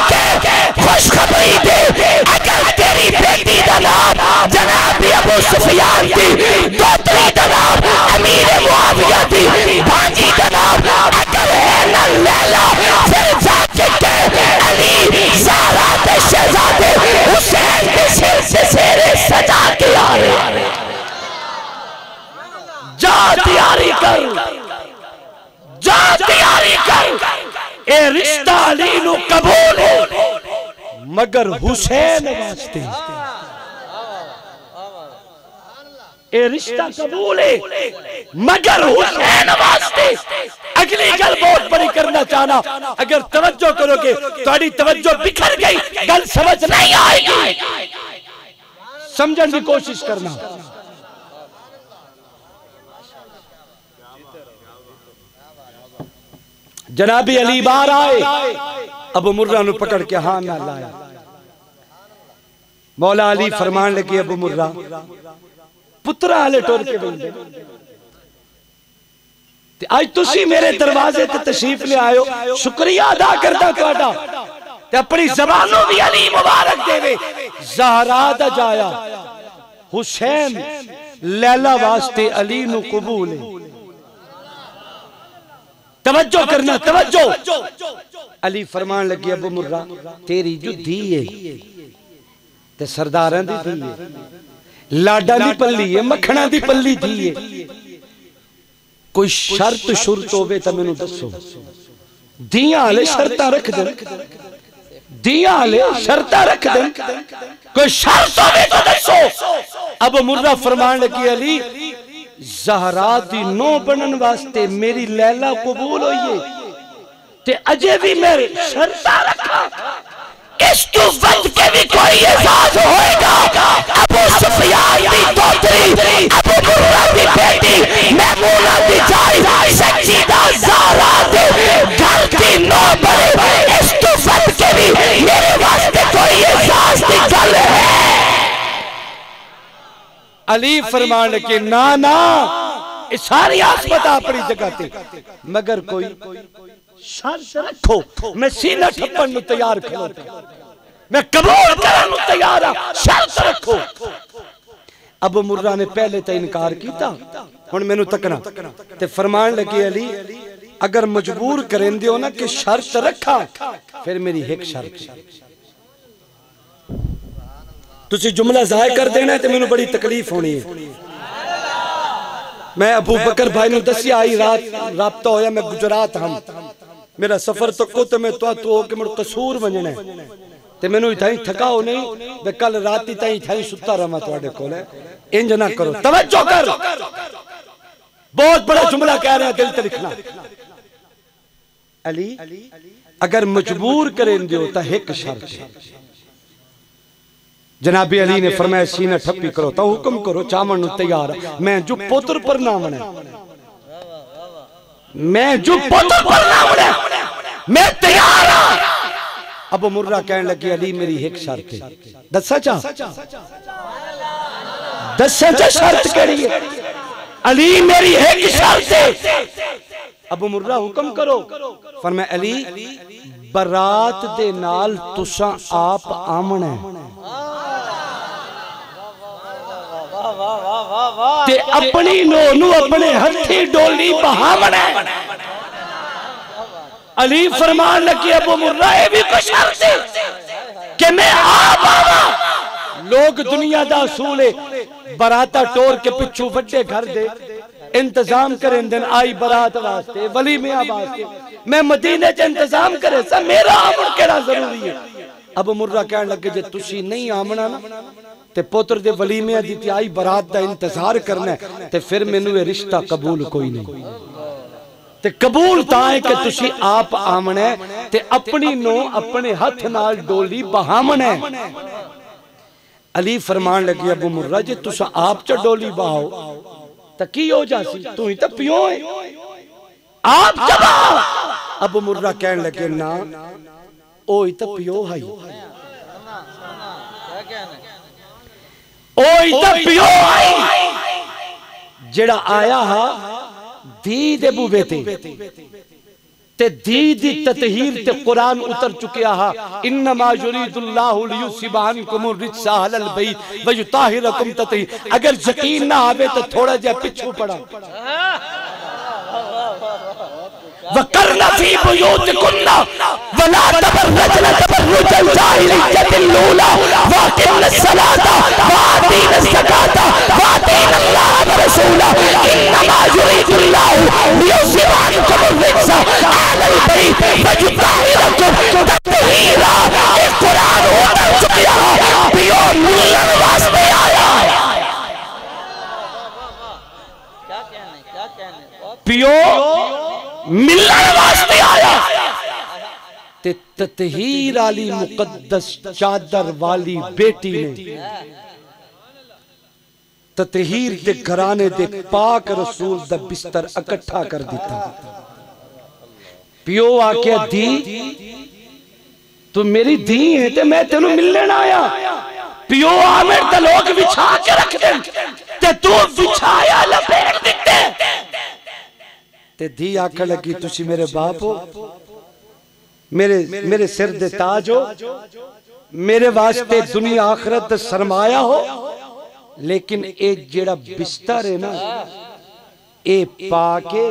खुशखबरी दे अगर तेरी बेटी दा नाम जनाब अबू सुफियान दी दोतरी दा नाम अमीर मुआविया दी भांजी दा नाम अगर है ना लैला फिर जाके अली ज़हरा दे शहजादे हुसैन के सिर से सेरे सजा के आ रहे जा तैयारी कर जा तैयारी कर ए रिश्ता अली नु कबूल है मगर हुसैन वास्ते ए रिश्ता कबूल है मगर हुसैन वास्ते। अगली गल बहुत बड़ी करना चाहना अगर तवज्जो करोगे तुम्हारी तवज्जो बिखर गई गल समझ नहीं आएगी समझने की कोशिश करना। जनाबी अली बाहर आए अबू मुर्रा नु पकड़ के हां ना लाया। मौला अली फरमान लगे अबू मुर्रा पुत्रा हाले टुर के बंदे ते आज तुसी मेरे दरवाजे ते तशरीफ ले आयो शुक्रिया अदा करदा तुहाडा ते अपनी ज़बानों भी अली मुबारक देवे ज़हरा दा जाया हुसैन लैला वास्ते अली नु कबूल है। तवज्जो करना, तवज्जो। अली फरमान लगे अबू मुर्रा तेरी जो धी है ते सरदारां दी धी है, लाडा दी पल्ली है, मखणा दी पल्ली धी है, कोई शर्त शुरत होवे तो मैनू दसो। दियां वाले शर्तां रख दे, दियां वाले शर्तां रख दे, कोई शर्त होवे तो दसो। अब मुर्रा फरमान लगी अली ज़हरा दी नो बनन वास्ते मेरी लैला कबूल होइए ते अजे भी मैं शर्तां रखा, इस तो वक्त के भी कोई एजाज होएगा। अबू सुफियान दी दोतरी, अबू मुर्रा दी बेटी मैमूना दी जाई सच्चीदा ज़हरा दे घर की नो बने, इस तो वक्त के भी मेरे वास्ते कोई एजाज दी गल है। अली फरमान के ना ना सारी आसमत अपनी जगह ते, मगर कोई शर्त रखो, मैं सीना ठप्पन नु तैयार खलोता, मैं कबूल करन नु तैयार हां, शर्त रखो। अब मुर्रा ने पहले तो इनकार किया, हुण मैनू तकना ते फरमान लगे अली अगर मजबूर करें दियो ना कि शर्त रखा, फिर मेरी एक शर्त तुसी जुमला जाहिर कर देना ते मैनू बड़ी तकलीफ होनी है। मैं अबू बकर भाई ने दसिया आई रात राबता होया, मैं गुजरात हम मेरा सफर तको तो मैं तो के मुड़ कसूर वंजना है ते मैनू इथाई थकाओ नहीं वे कल रात ताई इथाई सुता रहा तुहाडे कोल, इंज ना करो, तवज्जो कर। बहुत बड़ा जुमला कह रहे हैं, दिल ते लिखना। अली अगर मजबूर करें दियो तो एक शर्त है। जनाबी अली ने फरमाया सीना ठप्पी करो तो हुक्म करो, चावण नु तैयार मैं जो पुत्र पर नामना, मैं जो पुत्र पर नामना मैं तैयार हां। अब मुर्रा कहने लगे अली मेरी एक शर्त है, दसा चा दसा चा शर्त केड़ी है? अली मेरी एक शर्त है। अब मुर्रा हुक्म करो। फरमाया अली बरात दे नाल तुसा आप आमना ते अपनी नू अपने हथी डोली बहावना। अली फरमान लगे अबू मुर्रा ये भी कोई शर्त है कि मैं आप आवा। लोग दुनिया दा असूल है बराता टोर के पिछू वड्डे घर दे इंतजाम करें दिन आई बरात वास्ते वली मियां वास्ते, मैं मदीने च इंतजाम करे सा, मेरा आमन केड़ा जरूरी है। अब मुर्रा कहने लगे जे तुसी नहीं आमना ना ते पुत्र दे वलीमे दी आई बरात दा इंतजार करना ते फिर मैनू ये रिश्ता कबूल कोई नहीं। ते कबूल तां है कि तुसी आप आमना ते अपनी नो अपने हथ नाल डोली बहावना। अली फरमान लगे अबू मुर्रा जे तुसा आप च डोली बहाओ तो की हो जासी, तू ही तो पियो है, आप जवाब। अबू मुर्रा कहने लगे ना ओ ही तो पियो है, ओ ही तो पियो है जेड़ा आया हा धी दे बूबे ते धी दी ततहीर ते कुरान उतर चुकिया हा। इन्नमा युरीदुल्लाहु लियुसिबा अन्कुम रिज्सा अहलल बैत व युताहिरकुम ततहीर। अगर यकीन ना आवे तो थोड़ा जा पिछू पड़ा। वकरना फी बुयूतिकुन्ना वला तबर्रजना तबर्रुजल जाहिलिय्यतिल लूला वाकिमस सलाता वातीनस ज़काता वातीनल्लाह व रसूला इन्नमा युरीदुल्लाहु लियुसिबा अन्कुम रिज्सा अहलल बैत व युताहिरकुम ततहीरा। ये कुरान उतर चुकिया पियो मिलन वास्ते आया। क्या कहने पियो मिलन वास्ते आया ते ततहीर वाली मुकद्दस चादर वाली बेटी ने ततहीर दे घराने दे पाक रसूल दा बिस्तर इकट्ठा कर दिता। पियो आके दी तू मेरी धी है ते मैं तेनू मिलने ना आया। पियो आमिर ते लोग बिछा के रख दे ते तू बिछाया लपेट दिते ते धी आख लगी तुसी मेरे बाप हो, मेरे सिर दे ताज हो, मेरे वास्ते दुनिया आखरत दा सरमाया हो, लेकिन ए जेड़ा बिस्तर है ना ए पाके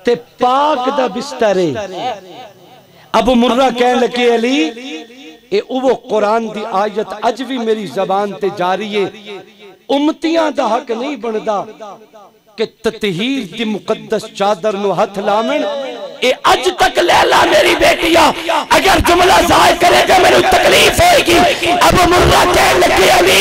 ते पाक दा बिस्तर है। अबू मुर्रा कहने लगे अली ए वो कुरान दी आयत अज भी मेरी जबान ते जारी है, उम्मतियां दा हक नहीं बनदा कि ततहीर दी मुकद्दस चादर नु हथ लावन। ए अज तक लैला मेरी बेटिया अगर जुमला जाहिर करेगा मेनू तकलीफ होएगी। अब मुर्रा कहने लगे अली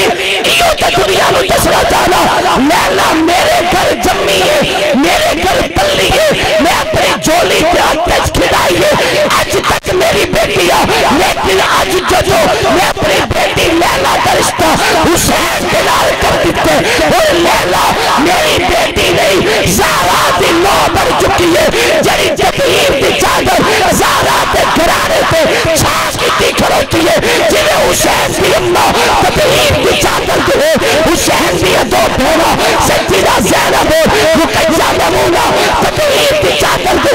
इयो ते दुनिया नु दसना चाहना, लैला मेरे घर जम्मी है, मेरे घर पल्ली है, मैं अपनी झोली ते हाथ खिलाई है अज तक मेरी बेटिया। लेकिन अज जदों मैं अपनी बेटी लैला का रिश्ता हुसैन के नाल कर दिते, और लैला मेरी बेटी नहीं ज़हरा दी नौ बन चुकी है। जड़ी तकदीर दी चादर ज़हरा दे घराने ते छाछ की खड़ोती है, जिवें हुसैन दी अम्मा तकदीर दी चादर ते हुसैन दी दो बहना सज्जिदा ज़ैनब रुकैया ममूना तकदीर दी चादर ते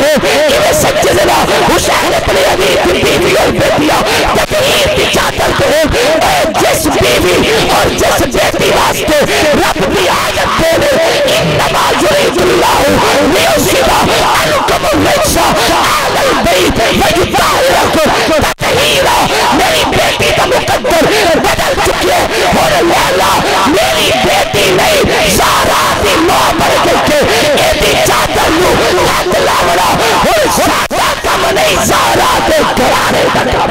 जिवें सज्जिदा हुसैन अपनी अली की बीवी और बेटियां तकदीर दी चादर ते जिस बीवी और जिस बेटी वास्ते रब की आयत बोले इन्नमा युरिदुल्लाहु लियुज़हिबा अन्कुम रिज्सा अहलल बैत वयुत्तहिरकुम तत्हीरा। मेरी बेटी का मुकद्दर बदल चुकी है, और लैला मेरी बेटी नहीं ज़हरा दी मां बन के एदी चादर नू हाथ लावना और सादा कम नहीं ज़हरा दे घराने दा कम।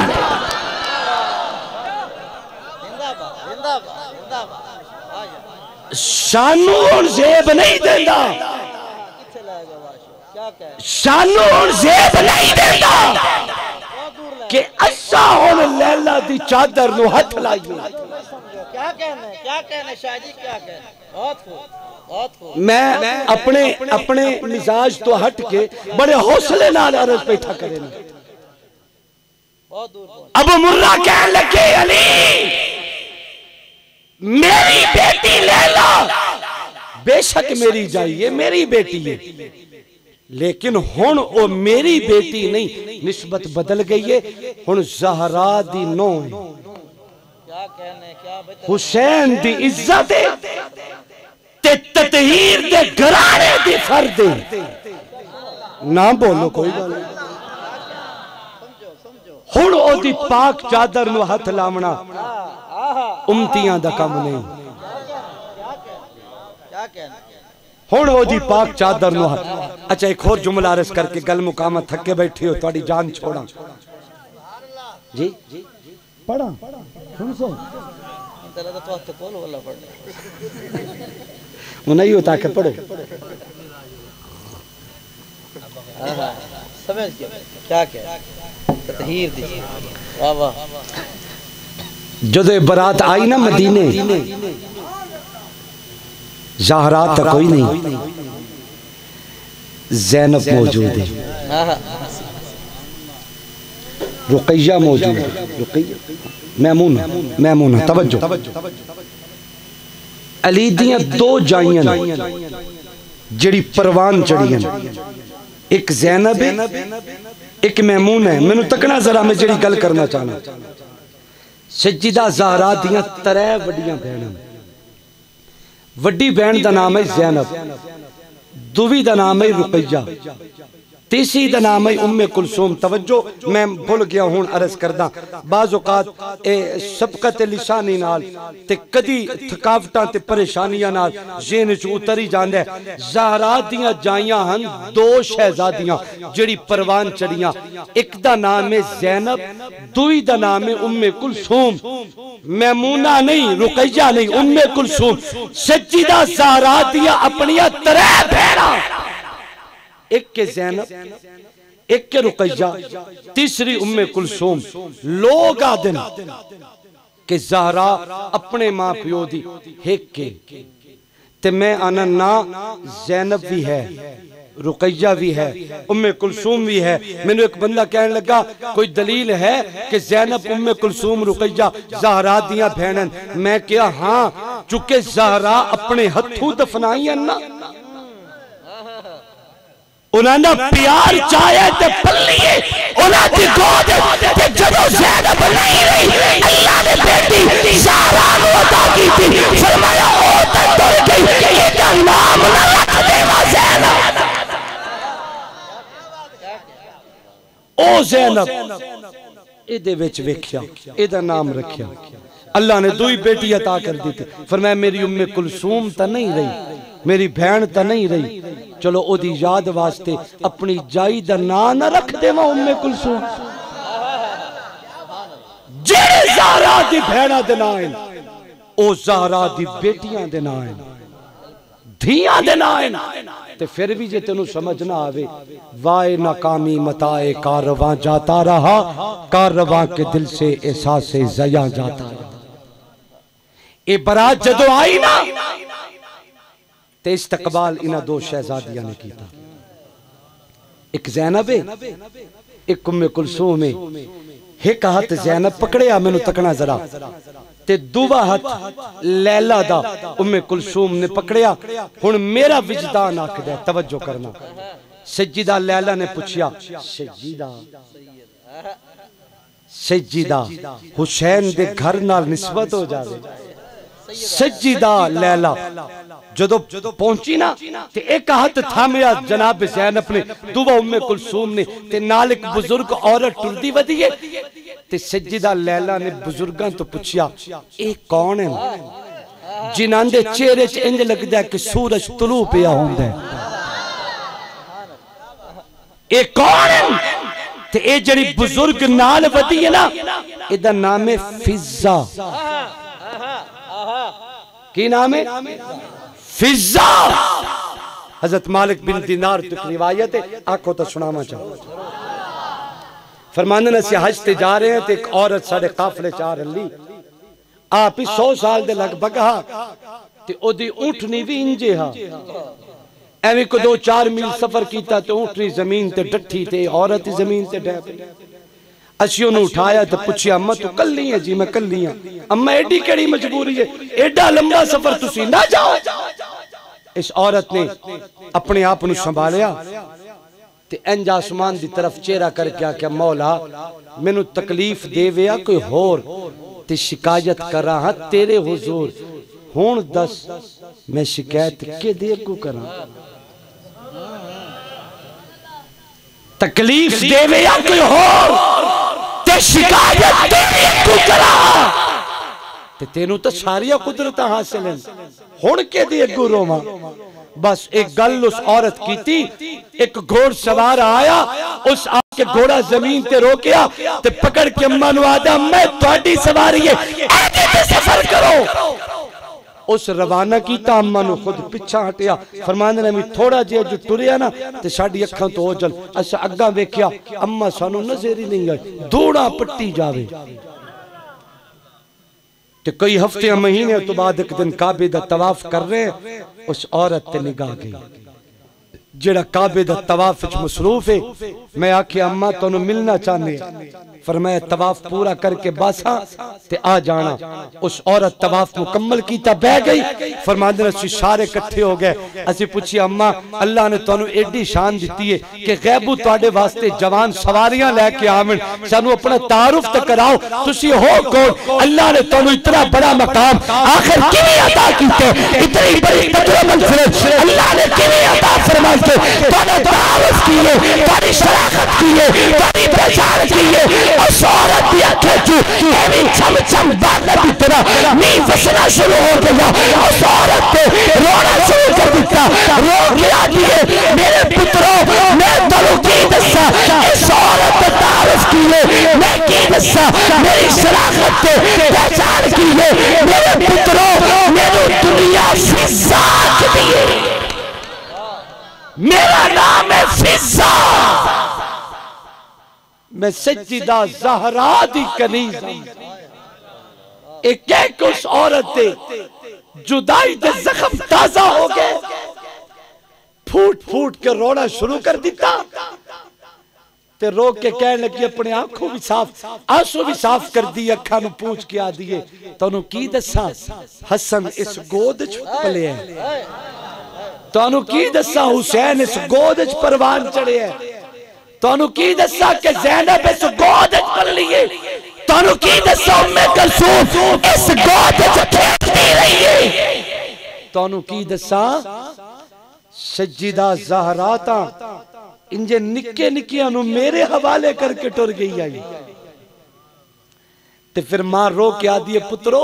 शानू और जेब नहीं देता, शानू और जेब नहीं देता कि अच्छा हुन लैला दी चादर नु हथ लाइए। क्या कहना है, क्या कहना शादी, क्या कहना। बहुत खूब। मैं अपने अपने मिजाज तो हट के बड़े हौसले नाल अर्ज बैठा करे ना। बहुत दूर। अब मुर्रा कहने लगे अली मेरी बेटी लैला बेशक मेरी जाइए मेरी बेटी है, लेकिन हुन वो मेरी बेटी नहीं, निस्बत बदल गई है, हुन ज़हरा दी नौ है। क्या कहने, क्या हुसैन दी इज्जत है ते ततहीर दे घराने दी फर्द है। ना बोलो कोई गल नहीं। हुन ओदी पाक चादर नु हथ लावना उम्मतियां दा कम नहीं। क्या कहना। हुन ओदी पाक चादर नु हथ। अच्छा एक और जुमला अर्ज करके गल मुकाम थके बैठी हो, तुहाडी जान छोड़ा जी पढ़ा सुन सो तेरा तो वक्त कोल वाला पढ़ वो नहीं होता कि पढ़ो। समझ गया क्या क्या ततहीर दी। वाह वाह। जदों बरात आई ना मदीने, ज़हरा तो कोई नहीं, ज़ैनब मौजूद है, रुकैया मौजूद है, रुकैया मैमूना तवज्जो। अली दियां दो जाइयां जिहड़ी परवान चढ़ियां, एक ज़ैनब है एक मैमून है। मैनू तकना जरा, मैं जिहड़ी गल करना चाहना। सज्जिदा ज़हरा दियां त्रै वड्डियां बहनां, वड्डी बहन दा नाम है ज़ैनब, दूवी दा नाम है रुकैया, तीसरी दा नाम है उम्मे कुलसूम। तवज्जो मैं भूल गया हूं अर्ज करदा, बाज़ औकात सबकत लिसानी नाल ते कदी थकावटां ते परेशानियां नाल ज़हन च उतरी जांदा है। ज़हरा दियां जाइयां हन दो शहजादियां जिहड़ी परवान चढ़ियां, एक दा नाम है ज़ैनब, दूई दा नाम है उम्मे कुलसूम। मैमूना नहीं, रुकैया नहीं, उम्मे कुलसूम। सज्जिदा ज़हरा दियां अपनियां त्रै बहनां, एक के ज़ैनब, एक के रुकैया, तीसरी उम्मे कुलसूम। लोग आदन के ज़हरा अपने मां प्यो दी एक के, ते मैं आना ना ज़ैनब भी है, रुकैया भी है, उम्मे कुलसूम भी है। मैंने एक बंदा कहने लगा कोई दलील है कि ज़ैनब उम्मे कुलसूम रुकैया ज़हरा दियां बहनन? मैं क्या हाँ, चूंकि ज़हरा अपने हथों दफनाई ना, उन्होंने प्यार चाहे ते पल्लिए उन्हां दी गोद ते जदों ज़ैनब नहीं रही अल्लाह ने बेटी ज़हरा नूं अता कीती फरमाया ओ तां तुर गई इहदा नाम ना रख देवा ज़ैनब ओ ज़ैनब इहदे विच वेखिया इहदा नाम रखिया अल्लाह ने दुई बेटी अता कर दी थी फरमाया मेरी उम्मे कुलसूम तो नहीं रही मेरी बहन तो नहीं रही चलो ओदी याद वास्ते अपनी जाई दा नाम ना रख देवा उम्मे कुलसूम जेड़े ज़हरा दी बहना दे नाम हैं ओ ज़हरा दी बेटियां दे नाम हैं धियां दे नाम हैं ते फिर भी जे तेनू समझ ना आवे वाए नाकामी मताए कारवां जाता रहा कारवां के दिल से एहसास ज़या जाता रहा ए बरात जदों आई ना ते इस्तकबाल इन्हां दो शहजादियां ने कीता एक ज़ैनब है एक उम्मे कुलसूम है एक हाथ ज़ैनब पकड़िया मैनू तकना जरा ते दूवा हाथ लैला दा उम्मे कुलसूम ने पकड़िया हुण मेरा विजदान आखदा तवज्जो करना सज्जिदा लैला ने पूछया सज्जिदा हुसैन दे घर नाल निस्बत हो जावे सज्जिदा लैला जदों पहुंची ना ते एक हाथ थामिया जनाब ज़ैनब ने दूवा उम्मे कुलसूम ने ते नाल एक बुजुर्ग औरत टुरदी वधी है ते सज्जिदा लैला ने बुजुर्गां तो पूछया ए कौन है जिन्हां दे चेहरे च इंज लगदा है कि सूरज तुलू पिया हुंदा है ए कौन है ते ए जड़ी बुजुर्ग नाल वधी है ना इहदा नाम है फिज़ा की नाम है फिज़ा हजरत मालिक बिन दिनार तो रिवायत है आंखों तो सुनावा चाहूं फरमाने ने हज ते जा रहे हैं तो एक औरत साढ़े काफले च आ रही आप ही 100 साल दे लगभग हा ते ओदी ऊंटनी भी इंजे हा एवं को 2-4 मील सफर किया तो ऊंटनी जमीन ते डठी ते औरत जमीन ते डै असी उन्हें उठाया तो पूछया अम्मा तू कल्ली है जी मैं कल्ली हाँ अम्मा एडी केड़ी मजबूरी है एडा लंबा सफर तुसी ना जाओ इस औरत ने अपने आप को संभालिया ते इंज आसमान की तरफ चेहरा करके आख्या मौला मैनू तकलीफ देवे कोई होर ते शिकायत करा हाँ तेरे हुजूर हुण दस मैं शिकायत के दे को करा तकलीफ देवे कोई होर ते शिकायत तेरे को करा ते तेनू तो सारिया कुदरतां हासिल हैं हुण के दे अगू रोवां बस एक गल उस औरत की थी एक घोड़ सवार आया उस आके घोड़ा जमीन ते रोकिया ते पकड़ के अम्मा नु आदा मैं ਤੁਹਾਡੀ सवारी है आगे ते सफर करो उस रवाना कीता अम्मा नु खुद पिछा हटिया फरमांदे ने भी थोड़ा जिहा जो टुरिया ना ते साडी अखां तो ओझल अस अग्गा वेखिया अम्मा सानू नजर ही नहीं आई धूड़ा पट्टी जावे ते कई हफ्ते महीने तो बाद एक दिन काबे दा तवाफ कर रहे उस औरत ते निगाह गई जेड़ा काबे दा तवाफ विच मसरूफ है मैं आखिया अम्मा तन्नू मिलना चाहने फरमाया तवाफ पूरा करके बासा ते आ जाना उस औरत तवाफ मुकम्मल कीता बह गई फरमांदे ने सारे इकट्ठे हो गए असि पूछिया अम्मा अल्लाह ने तन्नू एडी शान दिती है कि गैबू तुहाडे वास्ते जवान सवारियां लेके आवन सानू अपना तारुफ ते कराओ तुसी हो कौन अल्लाह ने तन्नू इतना बड़ा मकाम आखिर किवें अता कीते इतनी बड़ी कदर मंजिल अल्लाह ने किवें अता फरमाई के तुहाडा तारुफ कीए तुहाडी शराफत कीए तुहाडी पहचान कीए उस औरत की आंखें जो एवं चम चम बादल की तरह नी फसना शुरू हो गया उस औरत को रोना शुरू कर दिया रो के आती है मेरे पुत्रों मैं तनु की दसा इस औरत का तारुफ कीए मैं की दसा मेरी शराफत को पहचान कीए मेरे पुत्रों मेरी दुनिया फिज़ा दिए मेरा नाम है फिज़ा मैं सज्जिदा ज़हरा दी कनीज़ एक एक उस औरत दे जुदाई दे जख्म ताजा हो गए फूट फूट के रोना शुरू कर दिता ते रो के कहने लगी अपने आंखों भी साफ आंसू भी साफ कर दी अखा नु पूछ के आ दिए तनु की दसा हसन इस गोद च पले है तनु की दसा हुसैन इस गोद च परवान चढ़े है तानू की दसा कि ज़ैनब इस गोद च पल लिए, तानू की दसा उम्मे कुलसूम इस गोद च खेलती रही है, तानू की दसा सज्जिदा ज़हरा ता इंजे निक्के निक्कियां नू मेरे हवाले करके टुर गई आई। ते फिर मां रो के आदि पुत्रो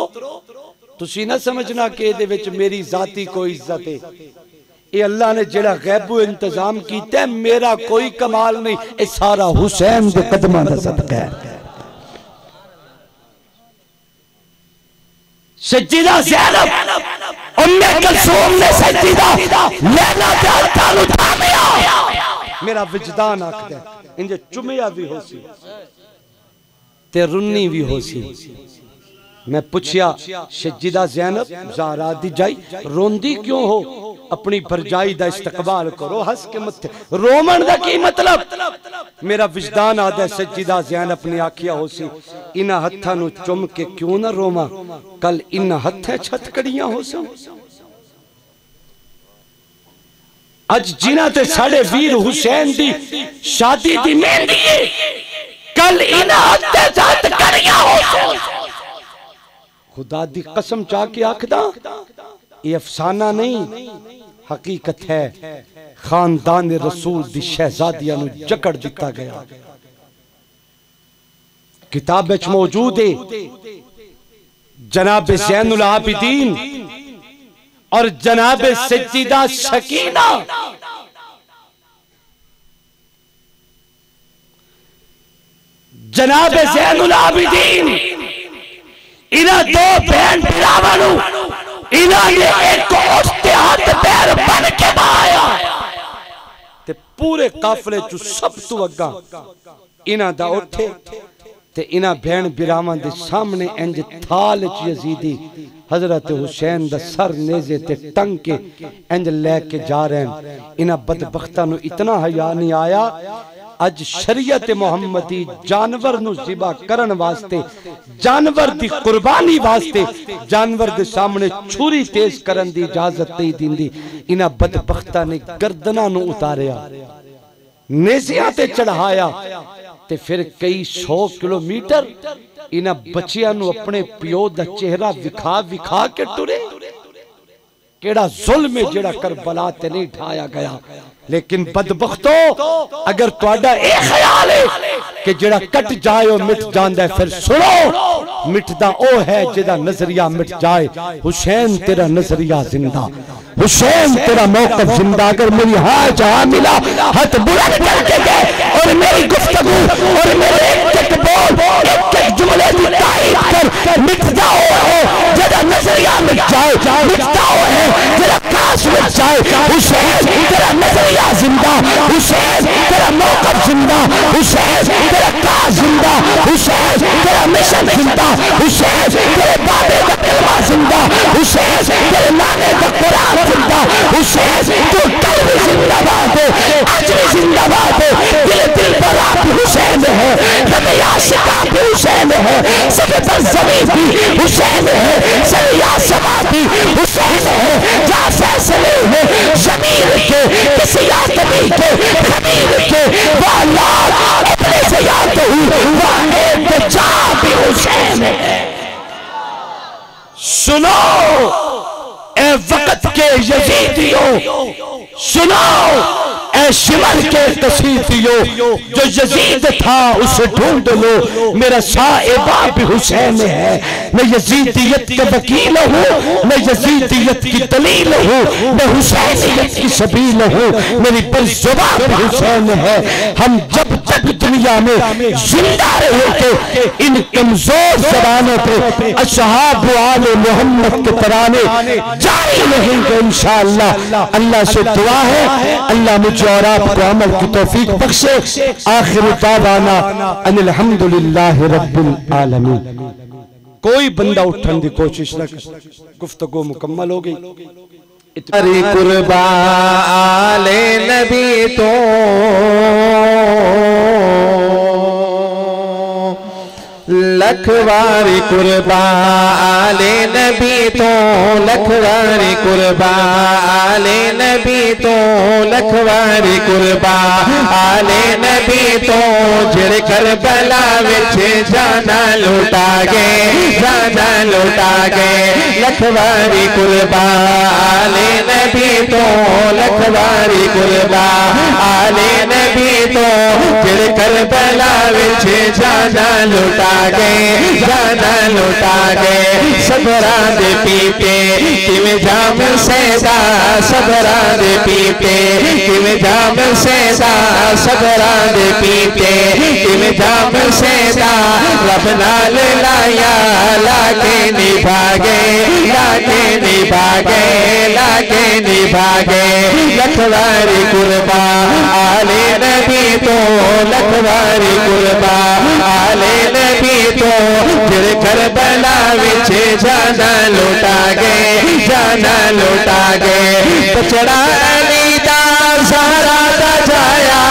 तुसी ना समझना कि इहदे विच मेरी जाती कोई इज्जत है, ये अल्लाह ने जेड़ा गैबू इंतजाम कीता है, मेरा कोई कमाल नहीं, ये सारा हुसैन दे कदमां दा सदका है। सज्जिदा ज़ैनब उम्मे कुलसूम ने सज्जिदा लैला दा तालु थामिया, मेरा विजदान आखदा इंजे चुमिया भी होसी ते रुन्नी भी होसी। मैं पूछया सज्जिदा ज़ैनब ज़हरा दी जाई रोंदी क्यों हो, अपनी भरजाई दा इस्तकबाल करो हंस के मत्थे, रोमन दा की मतलब? मेरा विजदान आदा सज्जिदा ज़ैनब ने आखिया होसी इन्हां हत्थां नू चुम के क्यों ना रोमा, कल इन्हां हत्थे छतकड़ियां होसन। अज जिन्हां ते साडे वीर हुसैन दी शादी दी मेहंदी है, कल इन्हां हत्थे छतकड़ियां होसन। खुदा दी कसम चाह के आखदा ये अफसाना नहीं हकीकत है। खानदान रसूल दी शहजादियां नू जकड़ दिता गया, किताब विच मौजूद है। जनाब ज़ैनुल आबिदीन और जनाब सज्जिदा शकीना जनाब ज़ैनुल आबिदीन इन्हां दो बहन भरावां नू इन्हां ने एक उसते हाथ पैर बन के माया ते पूरे काफले चू सब तो अग्गा इन्हां दा उठे ते इन्हां बहन भरावां दे सामने इंज थाल च यजीदी हजरत हुसैन दा सर नेज़े ते टंग के इंज लेके जा रहे हैं। इन्हां बदबख्तां नू इतना हया नहीं आया, अज शरीयत मुहम्मदी जानवर नू ज़िबा करन वास्ते, जानवर दी कुर्बानी वास्ते जानवर दे सामने छुरी तेज करन दी इजाजत नहीं दिंदी। इन्हां बदबख्तां ने गर्दनां नू उतारिया, नेज़ियां ते चढ़ाया ते फिर कई 100 किलोमीटर इन्हां बच्चियां नू अपने पिओ दा चेहरा विखा विखा के टुरे। केड़ा जुल्म है जेड़ा करबला ते नहीं ढाया गया। लेकिन बदबख्तो अगर तुहाडा ए ख्याल है कि जेड़ा कट जाए वो मिट जांदा है, फिर सुनो मिटदा ओ है जेदा नजरिया मिट जाए। हुसैन तेरा नजरिया जिंदा, हुसैन तेरा मौक़िफ़ जिंदा। अगर मेरी हाँ जहाँ मिला हाथ बुलंद करके दे और मेरी गुफ्तगू और मेरे एक बोल एक जुमले की तारीफ कर, मिटदा ओ है जेदा नजरिया मिट जाए, मिटदा ओ है जेदा काश मिट जाए। हुसैन तेरा नजरिया जिंदा, हुसैन तेरा मौक़िफ़ जिंदा, हुसैन तेरा काश जिंदा, हुसैन तेरा मिशन जिंदा, हुसैन तेरे बाबे का कलमा जिंदा, हुसैन तेरे नाने का कुरान जिंदा, हुसैन तो कल भी जिंदाबाद है, आज भी जिंदाबाद है। दिल पर आप हुसैन है, रबे आशिक आप हुसैन है, सफे पर ज़मीन भी हुसैन है, सरिया समा भी हुसैन है। जहाँ फैसले है ज़मीर के किसी आदमी के ज़मीर के वाला अपने से याद हुई वाहिद जहाँ भी हुसैन है। सुनो ए वक्त के यजीदियों, सुनो ए शिमर के कसीदियों, जो यजीद था उसे ढूंढ लो, मेरा साहिबा भी हुसैन है। मैं यजीदियत का वकील हूँ, मैं यजीदियत की दलील हूँ, मैं हुसैनियत की सबील हूँ, मेरी बिज़ुबान भी हुसैन है। हम जब तक दुनिया में जिंदा रहेंगे इन कमजोर ज़बानों पे असहाब आले मोहम्मद के तराने जारी रहेंगे इंशाअल्लाह। अल्लाह से दुआ है अल्लाह मुझे और आपको अमल की तौफीक बख्शे। आखिर दावाना अनिल हम्दुलिल्लाहि रब्बिल आलमीन। कोई बंदा उठने की कोशिश न करे, गुफ्तगू मुकम्मल हो गई। अरे कुर्बाले नबी तो लखवारी कुर्बा आले नबी तो लखवारी कुर्बा आले नबी तो लखवारी कुर्बा आले नबी तो जिर करबला विच जाना लुटा गए लखवारी कुर्बा आले नबी तो लखवारी कुर्बा आले नबी तो जिर करबला विच जाना लुटा गए सबरा दे पीते किवें जाम सैदा सबरा दे पीते किवें जाम सैदा सबरा दे पीते किवें जाम सैदा रब नाल लाया लाके निभागे लखवारी कुर्बा आले नबी तो लखवारी कुर्बा आले नबी तो फिर करबला विच जाना लुटा गए बचड़ा अली दा ज़हरा दा जाया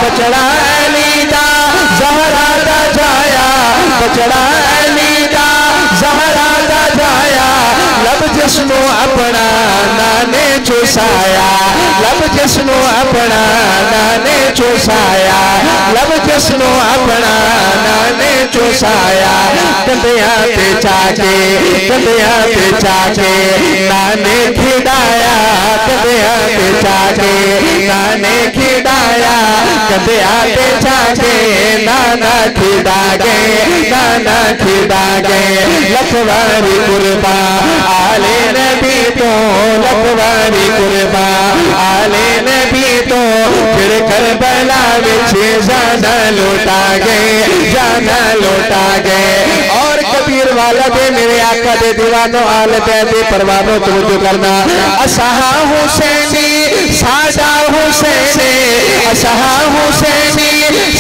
बचड़ा अली दा ज़हरा दा जाया बचड़ा अली दा ज़हरा दा जाया लब जिस्नो अपना नाने चुसाया लब जिस्नो अपना नाने चुसाया लब जिस्नो अपना नाने चुसाया कंधिया पे चाके नाने खिदाया कंधिया पे चाके नाने खिदाया कंधिया पे चाके नाना खिदा गए लखवारी कुर्बा आले नबी तो लखवारी कुर्बा आले नबी तो फिर करबला विच जाना लुटा गए और कबीर वाला दे मेरे आका दे दीवानो आल दे परवानो तवज्जो करना असहा हुसैनी सादा हुसैनी असहा हुसैनी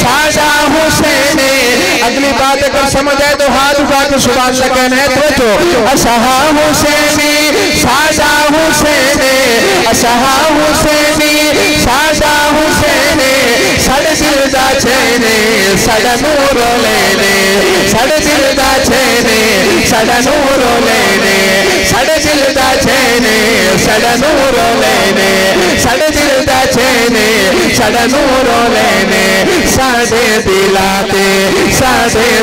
सादा हुसैनी अगली बात अगर समझ आए तो हाथ उठा के सुभान अल्लाह कहना है तवज्जो असहा हुसैनी सादा हुसैनी असहा हुसैनी सादा हुसैनी साडे दिल दा चैने साडा नूर लेने साडे दिल दा चैने साडा नूर लेने साडे दिल दा चैने साडा नूर लेने साडे दिल दा चैने साडा नूर लेने साडे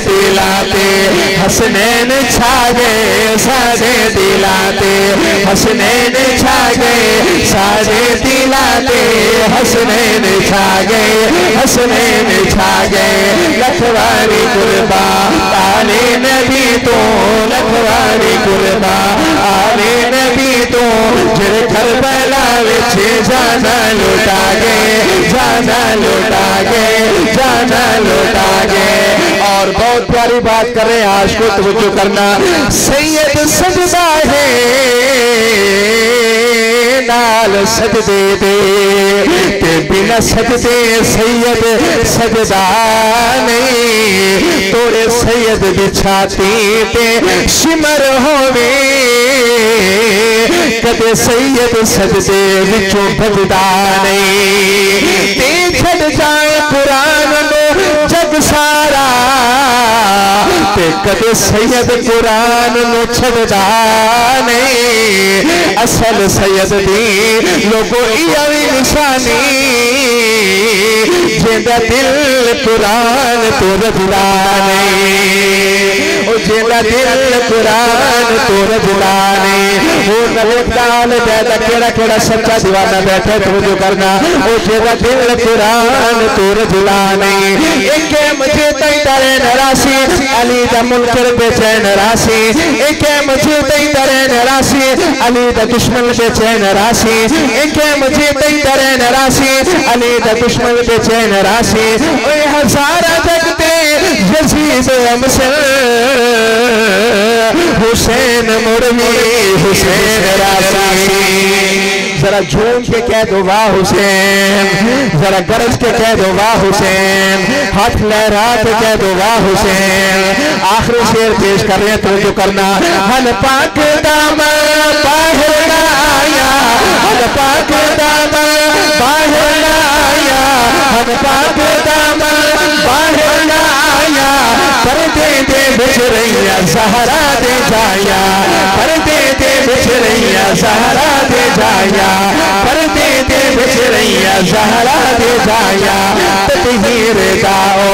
दिलाते हसनैन छा गए साडे दिलाते हसनैन छा गए साडे दिलाते हसनैन छा गए लखवारी कुर्बा आले नबी तो लखवारी कुर्बा आले नबी तो जिर करबला विच जाना लुटा गए और बहुत प्यारी बात कर रहे हैं आज को तवज्जो करना सैयद सजदा है नाल सजदे दे ते बिना सजदे सैयद सजदा नहीं तोड़े सैयद दी छाती ते शिमर होवे कदे सैयद सजदे विचों भजदा नहीं ते छड़ जाए कुरान नो जग सारा ते कदे सैयद कुरान नो छड़दा नहीं असल सैयद दी लोगों इया भी निशानी जेदा दिल कुरान तो रजदा नहीं जेदा दिल कुरान तो रजदा नहीं वो नवेदाल बैठा केड़ा सच्चा दीवाना बैठा तवज्जो करना वो जेदा दिल कुरान तो रजदा नहीं एक मुझे तई दरे नरासी अली दा मुनकर बेचैन रासी एक मुझे तई दरे नरासी अली दा दुश्मन बेचैन रासी एक मुझे तई दरे नरासी अली दा दुश्मन बेचैन रासी ओए हजारा जगते यजीद अमसर हुसैन मुरवी हुसैन रासी जरा झूम के कह दो वाह हुसैन जरा गरज के कह दो वाह हुसैन हाथ लहरा के कह दो वाह हुसैन आखिरी शेर पेश कर रहे हैं तो जो करना हल पाक दामन बाहर ना आया हल पाक दामन बाहर ना आया हल पाक दामन बाहर ना आया पर्दे दे बिछ रैया सहरा दे जाया, पर्दे ते बिछ रैया सहरा दे जाया, पर्दे ते बिछ रैया सहरा दे जाया। ततहीर दाओ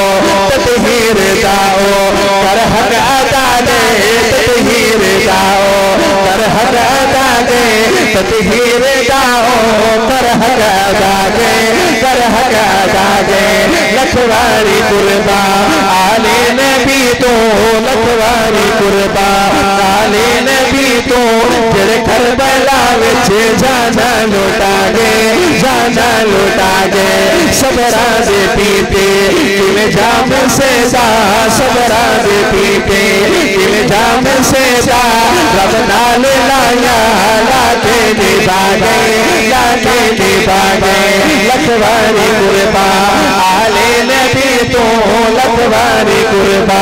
कर हक अदा दे, ततहीर दाओ कर हक अदा दे, ततहीर दाओ कर हक अदा दे, कर हक अदा दे। लखवारी कुर्बा आले नबी तो, लखवारी कुर्बा आले नबी तो, जड़ करबला विच जाना लुटा गे, जाना लुटा गे। सबरा दे पीते किवें जाम से दा, सबरा दे पीते किवें जाम से दा। रब नाल लाया लाके निभागे, लाके निभागे। लखवारी कुर्बा आले नबी तो, लखवारी कुर्बा